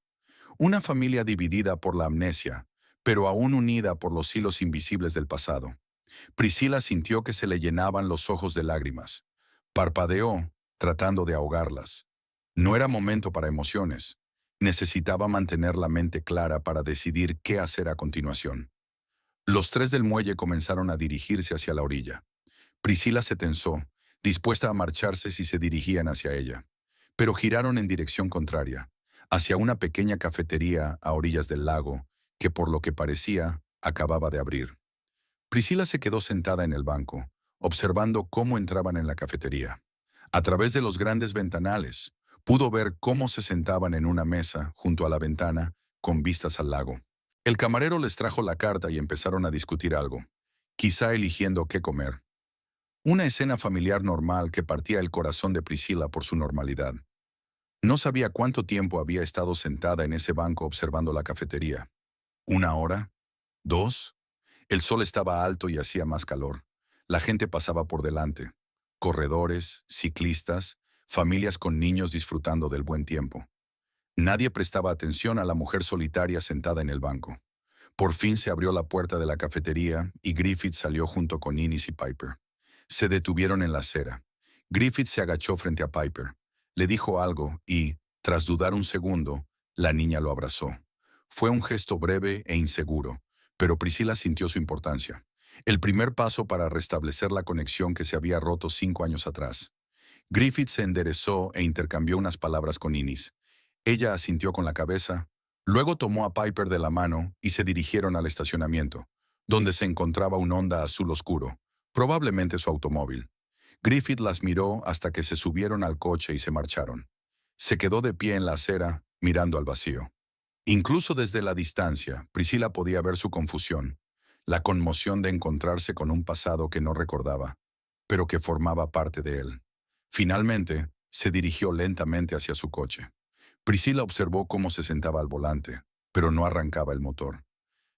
Una familia dividida por la amnesia, pero aún unida por los hilos invisibles del pasado. Priscilla sintió que se le llenaban los ojos de lágrimas. Parpadeó, tratando de ahogarlas. No era momento para emociones. Necesitaba mantener la mente clara para decidir qué hacer a continuación. Los tres del muelle comenzaron a dirigirse hacia la orilla. Priscilla se tensó, dispuesta a marcharse si se dirigían hacia ella. Pero giraron en dirección contraria, hacia una pequeña cafetería a orillas del lago, que por lo que parecía, acababa de abrir. Priscilla se quedó sentada en el banco, observando cómo entraban en la cafetería. A través de los grandes ventanales, pudo ver cómo se sentaban en una mesa junto a la ventana, con vistas al lago. El camarero les trajo la carta y empezaron a discutir algo, quizá eligiendo qué comer. Una escena familiar normal que partía el corazón de Priscilla por su normalidad. No sabía cuánto tiempo había estado sentada en ese banco observando la cafetería. ¿Una hora? ¿Dos? El sol estaba alto y hacía más calor. La gente pasaba por delante. Corredores, ciclistas, familias con niños disfrutando del buen tiempo. Nadie prestaba atención a la mujer solitaria sentada en el banco. Por fin se abrió la puerta de la cafetería y Griffith salió junto con Innis y Piper. Se detuvieron en la acera. Griffith se agachó frente a Piper. Le dijo algo y, tras dudar un segundo, la niña lo abrazó. Fue un gesto breve e inseguro, pero Priscilla sintió su importancia. El primer paso para restablecer la conexión que se había roto 5 años atrás. Griffith se enderezó e intercambió unas palabras con Innis. Ella asintió con la cabeza, luego tomó a Piper de la mano y se dirigieron al estacionamiento, donde se encontraba un Honda azul oscuro, probablemente su automóvil. Griffith las miró hasta que se subieron al coche y se marcharon. Se quedó de pie en la acera, mirando al vacío. Incluso desde la distancia, Priscilla podía ver su confusión, la conmoción de encontrarse con un pasado que no recordaba, pero que formaba parte de él. Finalmente, se dirigió lentamente hacia su coche. Priscilla observó cómo se sentaba al volante, pero no arrancaba el motor.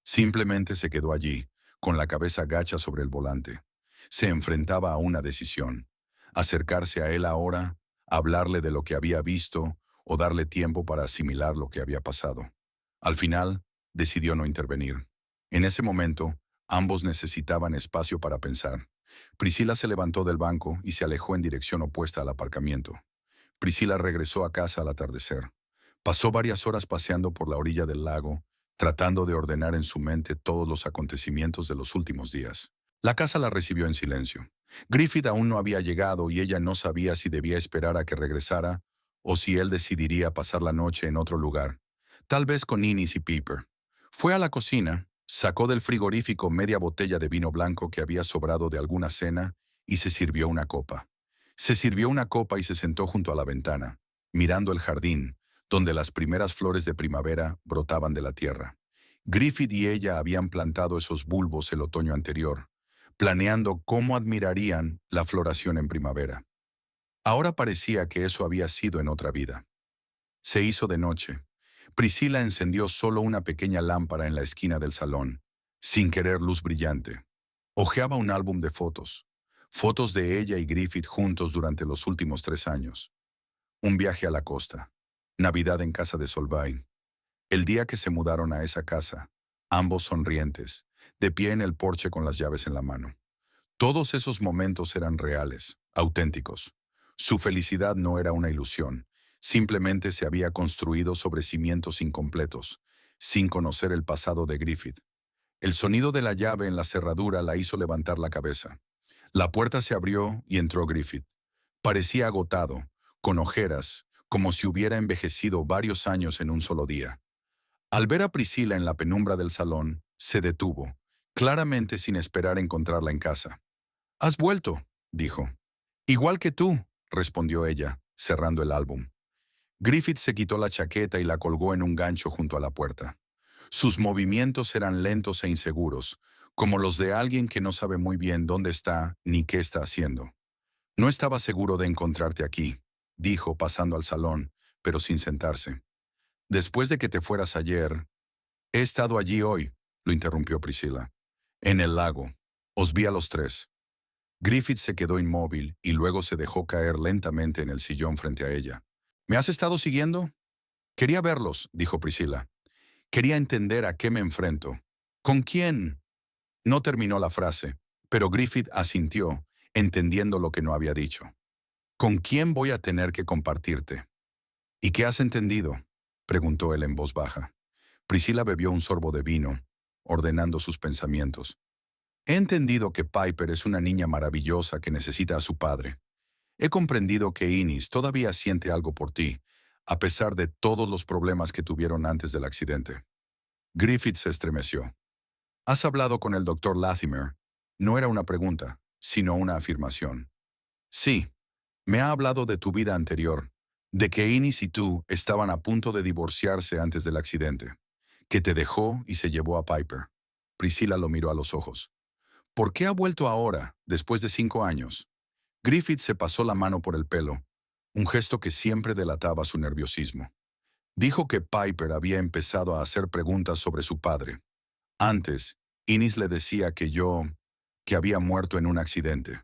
Simplemente se quedó allí, con la cabeza gacha sobre el volante. Se enfrentaba a una decisión: acercarse a él ahora, hablarle de lo que había visto o darle tiempo para asimilar lo que había pasado. Al final, decidió no intervenir. En ese momento, ambos necesitaban espacio para pensar. Priscilla se levantó del banco y se alejó en dirección opuesta al aparcamiento. Priscilla regresó a casa al atardecer. Pasó varias horas paseando por la orilla del lago, tratando de ordenar en su mente todos los acontecimientos de los últimos días. La casa la recibió en silencio. Griffith aún no había llegado y ella no sabía si debía esperar a que regresara o si él decidiría pasar la noche en otro lugar, tal vez con Innis y Piper. Fue a la cocina, sacó del frigorífico media botella de vino blanco que había sobrado de alguna cena y se sirvió una copa. Se sirvió una copa y se sentó junto a la ventana, mirando el jardín, donde las primeras flores de primavera brotaban de la tierra. Griffith y ella habían plantado esos bulbos el otoño anterior, planeando cómo admirarían la floración en primavera. Ahora parecía que eso había sido en otra vida. Se hizo de noche. Priscilla encendió solo una pequeña lámpara en la esquina del salón, sin querer luz brillante. Hojeaba un álbum de fotos. Fotos de ella y Griffith juntos durante los últimos 3 años. Un viaje a la costa. Navidad en casa de Solvay. El día que se mudaron a esa casa, ambos sonrientes, de pie en el porche con las llaves en la mano. Todos esos momentos eran reales, auténticos. Su felicidad no era una ilusión, simplemente se había construido sobre cimientos incompletos, sin conocer el pasado de Griffith. El sonido de la llave en la cerradura la hizo levantar la cabeza. La puerta se abrió y entró Griffith. Parecía agotado, con ojeras, como si hubiera envejecido varios años en un solo día. Al ver a Priscilla en la penumbra del salón, se detuvo, claramente sin esperar encontrarla en casa. «¿Has vuelto?», dijo. «Igual que tú», respondió ella, cerrando el álbum. Griffith se quitó la chaqueta y la colgó en un gancho junto a la puerta. Sus movimientos eran lentos e inseguros, como los de alguien que no sabe muy bien dónde está ni qué está haciendo. «No estaba seguro de encontrarte aquí», dijo pasando al salón, pero sin sentarse. «Después de que te fueras ayer...» «He estado allí hoy», lo interrumpió Priscilla. «En el lago. Os vi a los tres». Griffith se quedó inmóvil y luego se dejó caer lentamente en el sillón frente a ella. «¿Me has estado siguiendo?» «Quería verlos», dijo Priscilla. «Quería entender a qué me enfrento». «¿Con quién?». No terminó la frase, pero Griffith asintió, entendiendo lo que no había dicho. «¿Con quién voy a tener que compartirte?». «¿Y qué has entendido?», preguntó él en voz baja. Priscilla bebió un sorbo de vino, ordenando sus pensamientos. «He entendido que Piper es una niña maravillosa que necesita a su padre. He comprendido que Innis todavía siente algo por ti, a pesar de todos los problemas que tuvieron antes del accidente». Griffith se estremeció. «¿Has hablado con el doctor Latimer?». No era una pregunta, sino una afirmación. «Sí, me ha hablado de tu vida anterior, de que Innis y tú estaban a punto de divorciarse antes del accidente, que te dejó y se llevó a Piper». Priscilla lo miró a los ojos. «¿Por qué ha vuelto ahora, después de 5 años?». Griffith se pasó la mano por el pelo. un gesto que siempre delataba su nerviosismo. Dijo que Piper había empezado a hacer preguntas sobre su padre. Antes, Innis le decía que había muerto en un accidente.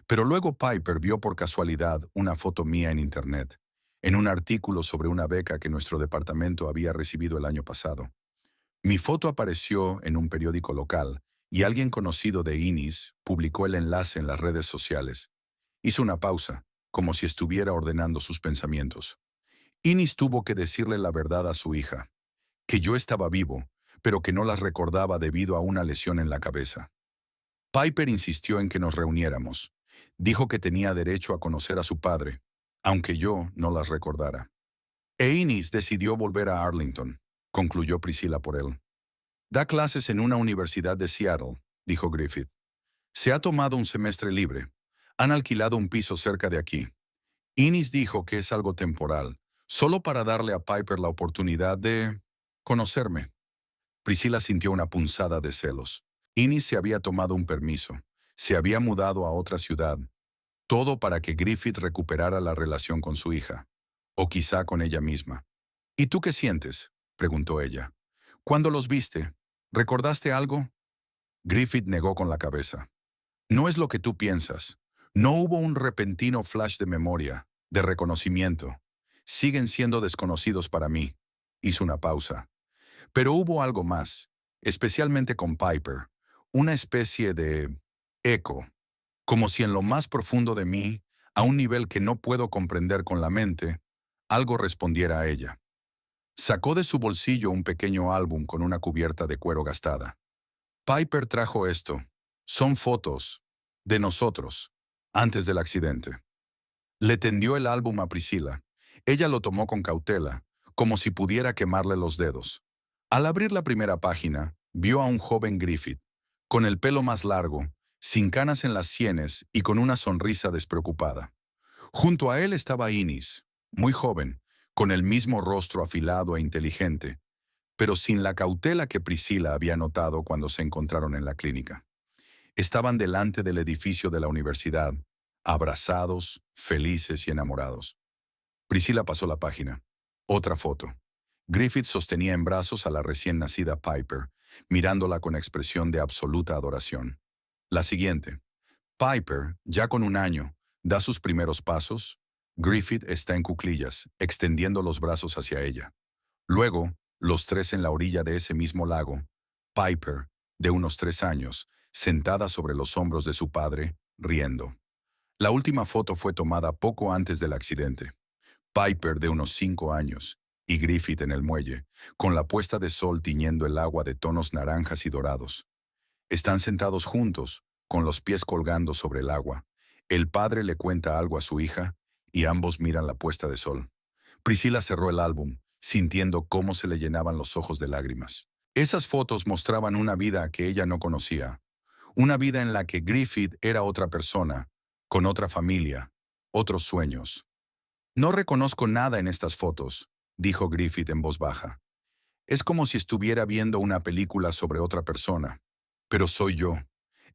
Pero luego Piper vio por casualidad una foto mía en internet, en un artículo sobre una beca que nuestro departamento había recibido el año pasado. Mi foto apareció en un periódico local y alguien conocido de Innis publicó el enlace en las redes sociales. Hizo una pausa, como si estuviera ordenando sus pensamientos. Innis tuvo que decirle la verdad a su hija, que yo estaba vivo, pero que no las recordaba debido a una lesión en la cabeza. Piper insistió en que nos reuniéramos. Dijo que tenía derecho a conocer a su padre, aunque yo no las recordara. E Innis decidió volver a Arlington, concluyó Priscilla por él. Da clases en una universidad de Seattle, dijo Griffith. Se ha tomado un semestre libre. Han alquilado un piso cerca de aquí. Innis dijo que es algo temporal, solo para darle a Piper la oportunidad de conocerme. Priscilla sintió una punzada de celos. Innis se había tomado un permiso. Se había mudado a otra ciudad. Todo para que Griffith recuperara la relación con su hija. O quizá con ella misma. ¿Y tú qué sientes?, preguntó ella. ¿Cuándo los viste? ¿Recordaste algo? Griffith negó con la cabeza. No es lo que tú piensas. No hubo un repentino flash de memoria, de reconocimiento. Siguen siendo desconocidos para mí. Hizo una pausa. Pero hubo algo más, especialmente con Piper, una especie de eco, como si en lo más profundo de mí, a un nivel que no puedo comprender con la mente, algo respondiera a ella. Sacó de su bolsillo un pequeño álbum con una cubierta de cuero gastada. Piper trajo esto. Son fotos de nosotros, antes del accidente. Le tendió el álbum a Priscilla. Ella lo tomó con cautela, como si pudiera quemarle los dedos. Al abrir la primera página, vio a un joven Griffith, con el pelo más largo, sin canas en las sienes y con una sonrisa despreocupada. Junto a él estaba Innis, muy joven, con el mismo rostro afilado e inteligente, pero sin la cautela que Priscilla había notado cuando se encontraron en la clínica. Estaban delante del edificio de la universidad, abrazados, felices y enamorados. Priscilla pasó la página. Otra foto. Griffith sostenía en brazos a la recién nacida Piper, mirándola con expresión de absoluta adoración. La siguiente. Piper, ya con 1 año, da sus primeros pasos. Griffith está en cuclillas, extendiendo los brazos hacia ella. Luego, los tres en la orilla de ese mismo lago. Piper, de unos 3 años, sentada sobre los hombros de su padre, riendo. La última foto fue tomada poco antes del accidente. Piper, de unos 5 años, y Griffith en el muelle, con la puesta de sol tiñendo el agua de tonos naranjas y dorados. Están sentados juntos, con los pies colgando sobre el agua. El padre le cuenta algo a su hija, y ambos miran la puesta de sol. Priscilla cerró el álbum, sintiendo cómo se le llenaban los ojos de lágrimas. Esas fotos mostraban una vida que ella no conocía, una vida en la que Griffith era otra persona, con otra familia, otros sueños. No reconozco nada en estas fotos, dijo Griffith en voz baja. Es como si estuviera viendo una película sobre otra persona, pero soy yo,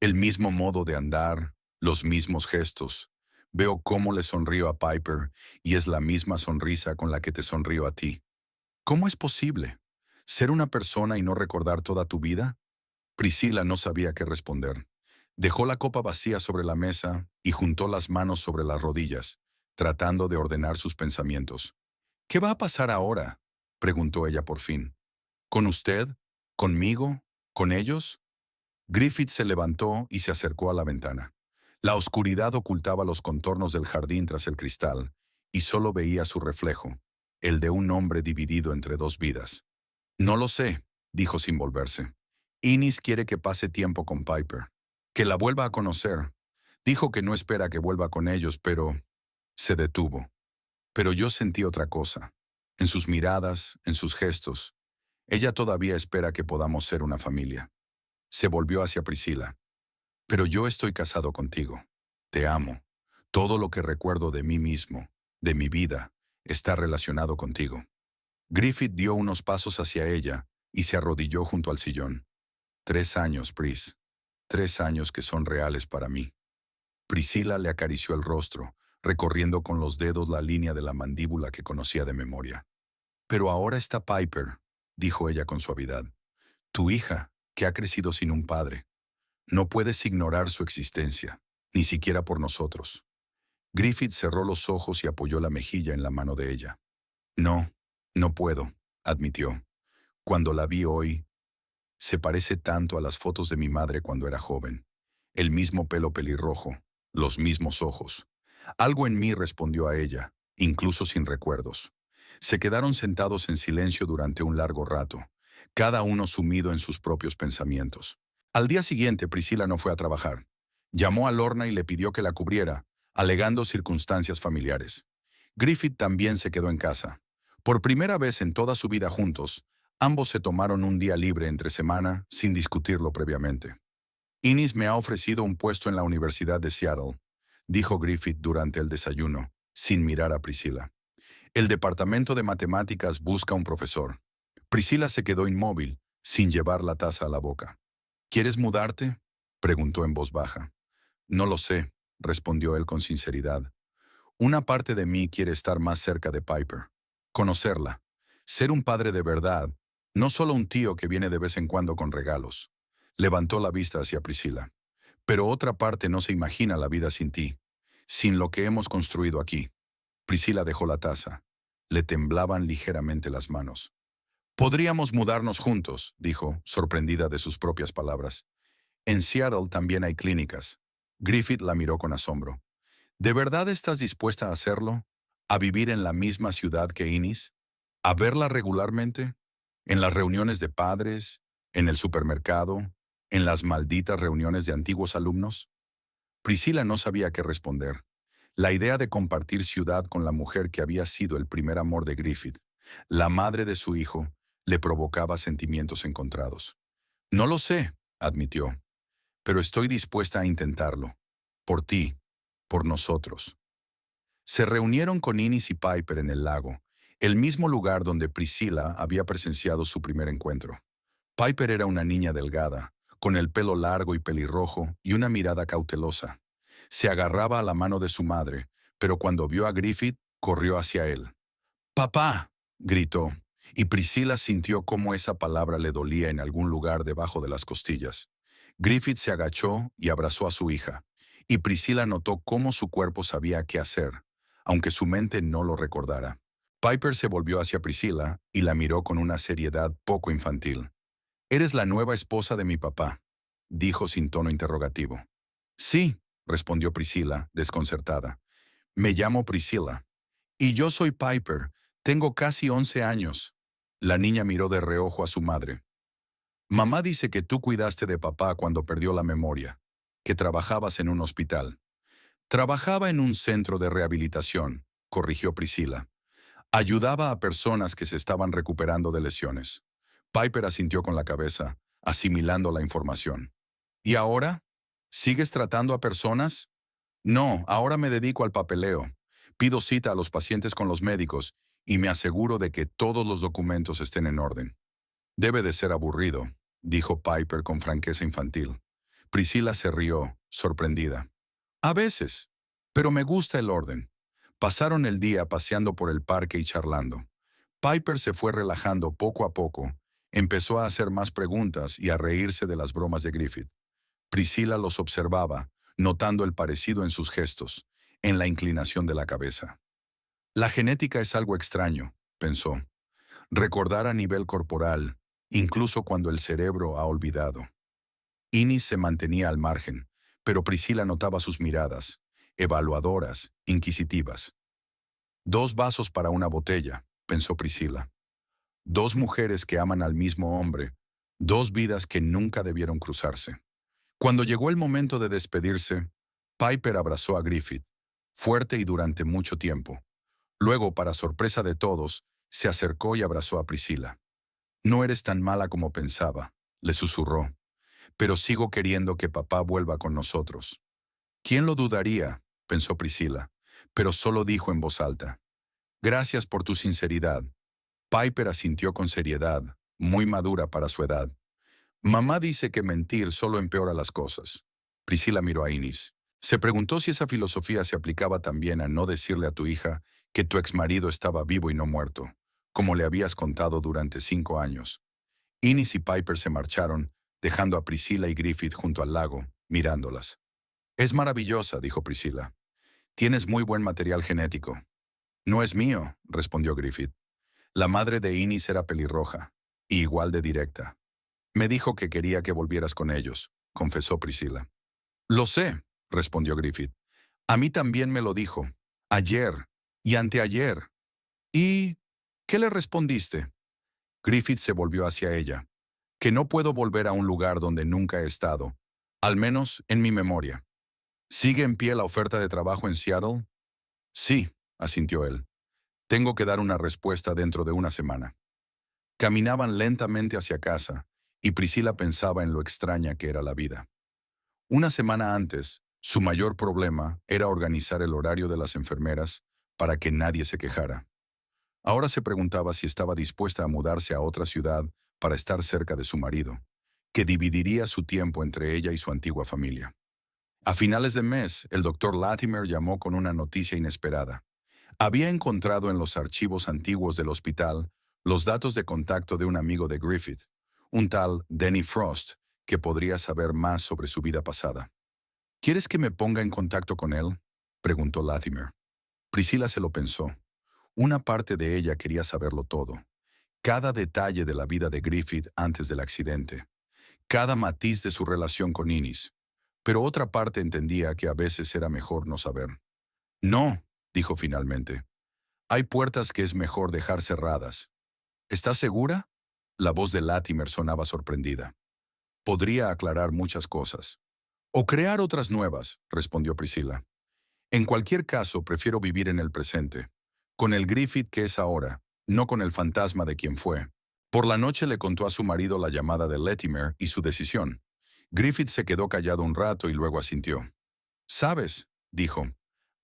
el mismo modo de andar, los mismos gestos. Veo cómo le sonrío a Piper y es la misma sonrisa con la que te sonrío a ti. ¿Cómo es posible? ¿Ser una persona y no recordar toda tu vida? Priscilla no sabía qué responder. Dejó la copa vacía sobre la mesa y juntó las manos sobre las rodillas, tratando de ordenar sus pensamientos. ¿Qué va a pasar ahora?, preguntó ella por fin. ¿Con usted? ¿Conmigo? ¿Con ellos? Griffith se levantó y se acercó a la ventana. La oscuridad ocultaba los contornos del jardín tras el cristal, y solo veía su reflejo, el de un hombre dividido entre dos vidas. No lo sé, dijo sin volverse. Innis quiere que pase tiempo con Piper, que la vuelva a conocer. Dijo que no espera que vuelva con ellos, pero se detuvo. Pero yo sentí otra cosa. En sus miradas, en sus gestos. Ella todavía espera que podamos ser una familia. Se volvió hacia Priscilla. Pero yo estoy casado contigo. Te amo. Todo lo que recuerdo de mí mismo, de mi vida, está relacionado contigo. Griffith dio unos pasos hacia ella y se arrodilló junto al sillón. 3 años, Pris. 3 años que son reales para mí. Priscilla le acarició el rostro, recorriendo con los dedos la línea de la mandíbula que conocía de memoria. Pero ahora está Piper, dijo ella con suavidad. Tu hija, que ha crecido sin un padre. No puedes ignorar su existencia, ni siquiera por nosotros. Griffith cerró los ojos y apoyó la mejilla en la mano de ella. No, no puedo, admitió. Cuando la vi hoy, se parece tanto a las fotos de mi madre cuando era joven. El mismo pelo pelirrojo, los mismos ojos. Algo en mí respondió a ella, incluso sin recuerdos. Se quedaron sentados en silencio durante un largo rato, cada uno sumido en sus propios pensamientos. Al día siguiente, Priscilla no fue a trabajar. Llamó a Lorna y le pidió que la cubriera, alegando circunstancias familiares. Griffith también se quedó en casa. Por primera vez en toda su vida juntos, ambos se tomaron un día libre entre semana sin discutirlo previamente. Innis me ha ofrecido un puesto en la Universidad de Seattle, dijo Griffith durante el desayuno, sin mirar a Priscilla. El departamento de matemáticas busca un profesor. Priscilla se quedó inmóvil, sin llevar la taza a la boca. ¿Quieres mudarte?, preguntó en voz baja. No lo sé, respondió él con sinceridad. Una parte de mí quiere estar más cerca de Piper, conocerla, ser un padre de verdad, no solo un tío que viene de vez en cuando con regalos. Levantó la vista hacia Priscilla. Pero otra parte no se imagina la vida sin ti, sin lo que hemos construido aquí. Priscilla dejó la taza. Le temblaban ligeramente las manos. Podríamos mudarnos juntos, dijo, sorprendida de sus propias palabras. En Seattle también hay clínicas. Griffith la miró con asombro. ¿De verdad estás dispuesta a hacerlo? ¿A vivir en la misma ciudad que Innis? ¿A verla regularmente? ¿En las reuniones de padres? ¿En el supermercado? ¿En las malditas reuniones de antiguos alumnos? Priscilla no sabía qué responder. La idea de compartir ciudad con la mujer que había sido el primer amor de Griffith, la madre de su hijo, le provocaba sentimientos encontrados. No lo sé, admitió, pero estoy dispuesta a intentarlo. Por ti, por nosotros. Se reunieron con Innis y Piper en el lago, el mismo lugar donde Priscilla había presenciado su primer encuentro. Piper era una niña delgada, con el pelo largo y pelirrojo y una mirada cautelosa. Se agarraba a la mano de su madre, pero cuando vio a Griffith, corrió hacia él. «¡Papá!», gritó, y Priscilla sintió cómo esa palabra le dolía en algún lugar debajo de las costillas. Griffith se agachó y abrazó a su hija, y Priscilla notó cómo su cuerpo sabía qué hacer, aunque su mente no lo recordara. Piper se volvió hacia Priscilla y la miró con una seriedad poco infantil. «Eres la nueva esposa de mi papá», dijo sin tono interrogativo. «Sí», respondió Priscilla, desconcertada. «Me llamo Priscilla. Y yo soy Piper. Tengo casi 11 años». La niña miró de reojo a su madre. «Mamá dice que tú cuidaste de papá cuando perdió la memoria, que trabajabas en un hospital». «Trabajaba en un centro de rehabilitación», corrigió Priscilla. «Ayudaba a personas que se estaban recuperando de lesiones». Piper asintió con la cabeza, asimilando la información. «¿Y ahora? ¿Sigues tratando a personas?» «No, ahora me dedico al papeleo. Pido cita a los pacientes con los médicos y me aseguro de que todos los documentos estén en orden». «Debe de ser aburrido», dijo Piper con franqueza infantil. Priscilla se rió, sorprendida. «A veces, pero me gusta el orden». Pasaron el día paseando por el parque y charlando. Piper se fue relajando poco a poco. Empezó a hacer más preguntas y a reírse de las bromas de Griffith. Priscilla los observaba, notando el parecido en sus gestos, en la inclinación de la cabeza. La genética es algo extraño, pensó. Recordar a nivel corporal, incluso cuando el cerebro ha olvidado. Innis se mantenía al margen, pero Priscilla notaba sus miradas, evaluadoras, inquisitivas. «2 vasos para una botella», pensó Priscilla. 2 mujeres que aman al mismo hombre, 2 vidas que nunca debieron cruzarse. Cuando llegó el momento de despedirse, Piper abrazó a Griffith, fuerte y durante mucho tiempo. Luego, para sorpresa de todos, se acercó y abrazó a Priscilla. «No eres tan mala como pensaba», le susurró, «pero sigo queriendo que papá vuelva con nosotros». «¿Quién lo dudaría?», pensó Priscilla, pero solo dijo en voz alta. «Gracias por tu sinceridad». Piper asintió con seriedad, muy madura para su edad. «Mamá dice que mentir solo empeora las cosas». Priscilla miró a Innis. Se preguntó si esa filosofía se aplicaba también a no decirle a tu hija que tu exmarido estaba vivo y no muerto, como le habías contado durante 5 años. Innes y Piper se marcharon, dejando a Priscilla y Griffith junto al lago, mirándolas. Es maravillosa, dijo Priscilla. Tienes muy buen material genético. No es mío, respondió Griffith. La madre de Innes era pelirroja, y igual de directa. Me dijo que quería que volvieras con ellos, confesó Priscilla. Lo sé, respondió Griffith. A mí también me lo dijo. Ayer y anteayer. ¿Y qué le respondiste? Griffith se volvió hacia ella. Que no puedo volver a un lugar donde nunca he estado, al menos en mi memoria. ¿Sigue en pie la oferta de trabajo en Seattle? Sí, asintió él. Tengo que dar una respuesta dentro de una semana. Caminaban lentamente hacia casa, y Priscilla pensaba en lo extraña que era la vida. Una semana antes, su mayor problema era organizar el horario de las enfermeras para que nadie se quejara. Ahora se preguntaba si estaba dispuesta a mudarse a otra ciudad para estar cerca de su marido, que dividiría su tiempo entre ella y su antigua familia. A finales de mes, el doctor Latimer llamó con una noticia inesperada. Había encontrado en los archivos antiguos del hospital los datos de contacto de un amigo de Griffith, un tal Denny Frost, que podría saber más sobre su vida pasada. ¿Quieres que me ponga en contacto con él?, preguntó Latimer. Priscilla se lo pensó. Una parte de ella quería saberlo todo. Cada detalle de la vida de Griffith antes del accidente. Cada matiz de su relación con Innes. Pero otra parte entendía que a veces era mejor no saber. No, dijo finalmente. Hay puertas que es mejor dejar cerradas. ¿Estás segura? La voz de Latimer sonaba sorprendida. Podría aclarar muchas cosas. O crear otras nuevas, respondió Priscilla. En cualquier caso, prefiero vivir en el presente, con el Griffith que es ahora, no con el fantasma de quien fue. Por la noche le contó a su marido la llamada de Latimer y su decisión. Griffith se quedó callado un rato y luego asintió. «¿Sabes?», dijo,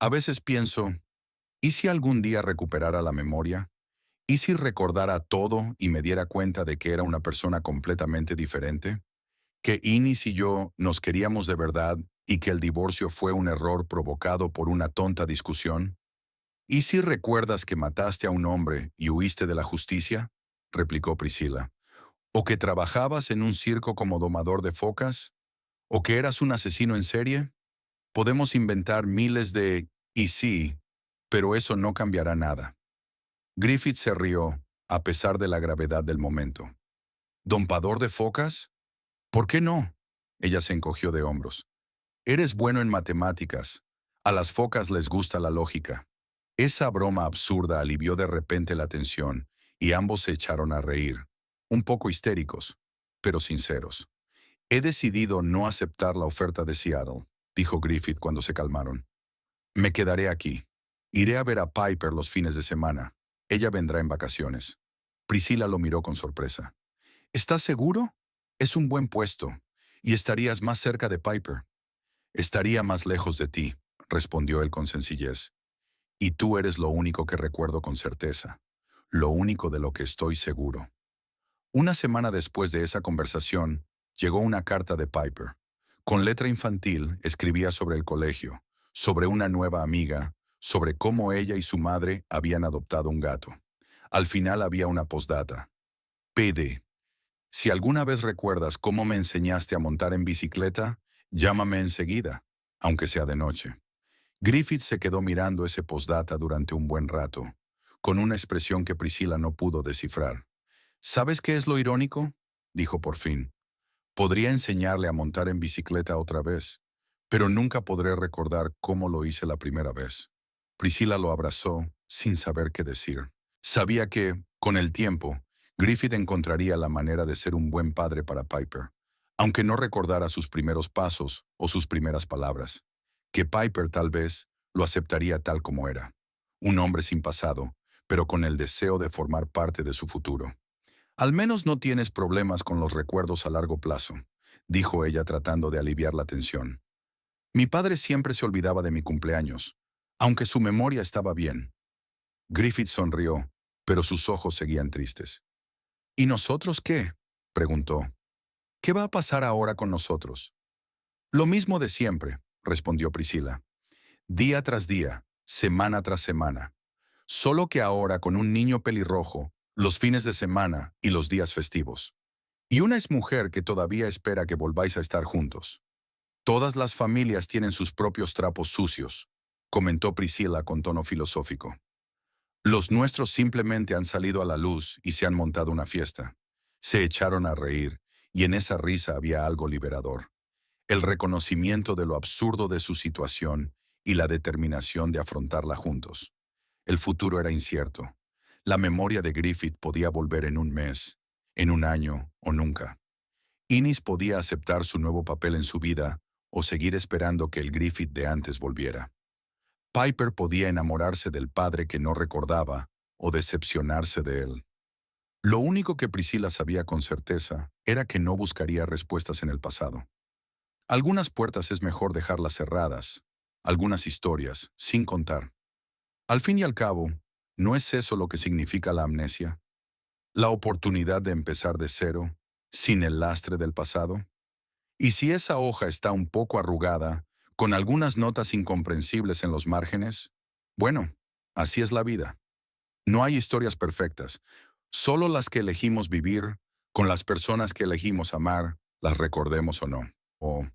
«a veces pienso, ¿y si algún día recuperara la memoria? ¿Y si recordara todo y me diera cuenta de que era una persona completamente diferente? Que Innes y yo nos queríamos de verdad y que el divorcio fue un error provocado por una tonta discusión? ¿Y si recuerdas que mataste a un hombre y huiste de la justicia?», replicó Priscilla. «¿O que trabajabas en un circo como domador de focas? ¿O que eras un asesino en serie? Podemos inventar miles de «y sí», pero eso no cambiará nada». Griffith se rió, a pesar de la gravedad del momento. «¿Domador de focas? ¿Por qué no?». Ella se encogió de hombros. «Eres bueno en matemáticas. A las focas les gusta la lógica». Esa broma absurda alivió de repente la tensión, y ambos se echaron a reír, un poco histéricos, pero sinceros. «He decidido no aceptar la oferta de Seattle», dijo Griffith cuando se calmaron. «Me quedaré aquí. Iré a ver a Piper los fines de semana. Ella vendrá en vacaciones». Priscilla lo miró con sorpresa. «¿Estás seguro? Es un buen puesto, y estarías más cerca de Piper». «Estaría más lejos de ti», respondió él con sencillez. «Y tú eres lo único que recuerdo con certeza, lo único de lo que estoy seguro». Una semana después de esa conversación, llegó una carta de Piper. Con letra infantil escribía sobre el colegio, sobre una nueva amiga, sobre cómo ella y su madre habían adoptado un gato. Al final había una postdata. PD. Si alguna vez recuerdas cómo me enseñaste a montar en bicicleta, llámame enseguida, aunque sea de noche. Griffith se quedó mirando ese postdata durante un buen rato, con una expresión que Priscilla no pudo descifrar. «¿Sabes qué es lo irónico?», dijo por fin. «Podría enseñarle a montar en bicicleta otra vez, pero nunca podré recordar cómo lo hice la primera vez». Priscilla lo abrazó, sin saber qué decir. Sabía que, con el tiempo, Griffith encontraría la manera de ser un buen padre para Piper, aunque no recordara sus primeros pasos o sus primeras palabras. Que Piper tal vez lo aceptaría tal como era. Un hombre sin pasado, pero con el deseo de formar parte de su futuro. «Al menos no tienes problemas con los recuerdos a largo plazo», dijo ella tratando de aliviar la tensión. «Mi padre siempre se olvidaba de mi cumpleaños, aunque su memoria estaba bien». Griffith sonrió, pero sus ojos seguían tristes. «¿Y nosotros qué?», preguntó. «¿Qué va a pasar ahora con nosotros?». «Lo mismo de siempre», respondió Priscila. Día tras día, semana tras semana. Solo que ahora con un niño pelirrojo, los fines de semana y los días festivos. Y una exmujer que todavía espera que volváis a estar juntos. Todas las familias tienen sus propios trapos sucios, comentó Priscila con tono filosófico. Los nuestros simplemente han salido a la luz y se han montado una fiesta. Se echaron a reír, y en esa risa había algo liberador. El reconocimiento de lo absurdo de su situación y la determinación de afrontarla juntos. El futuro era incierto. La memoria de Griffith podía volver en un mes, en un año o nunca. Innis podía aceptar su nuevo papel en su vida o seguir esperando que el Griffith de antes volviera. Piper podía enamorarse del padre que no recordaba o decepcionarse de él. Lo único que Priscila sabía con certeza era que no buscaría respuestas en el pasado. Algunas puertas es mejor dejarlas cerradas, algunas historias sin contar. Al fin y al cabo, ¿no es eso lo que significa la amnesia? La oportunidad de empezar de cero, sin el lastre del pasado. Y si esa hoja está un poco arrugada, con algunas notas incomprensibles en los márgenes, bueno, así es la vida. No hay historias perfectas, solo las que elegimos vivir, con las personas que elegimos amar, las recordemos o no. O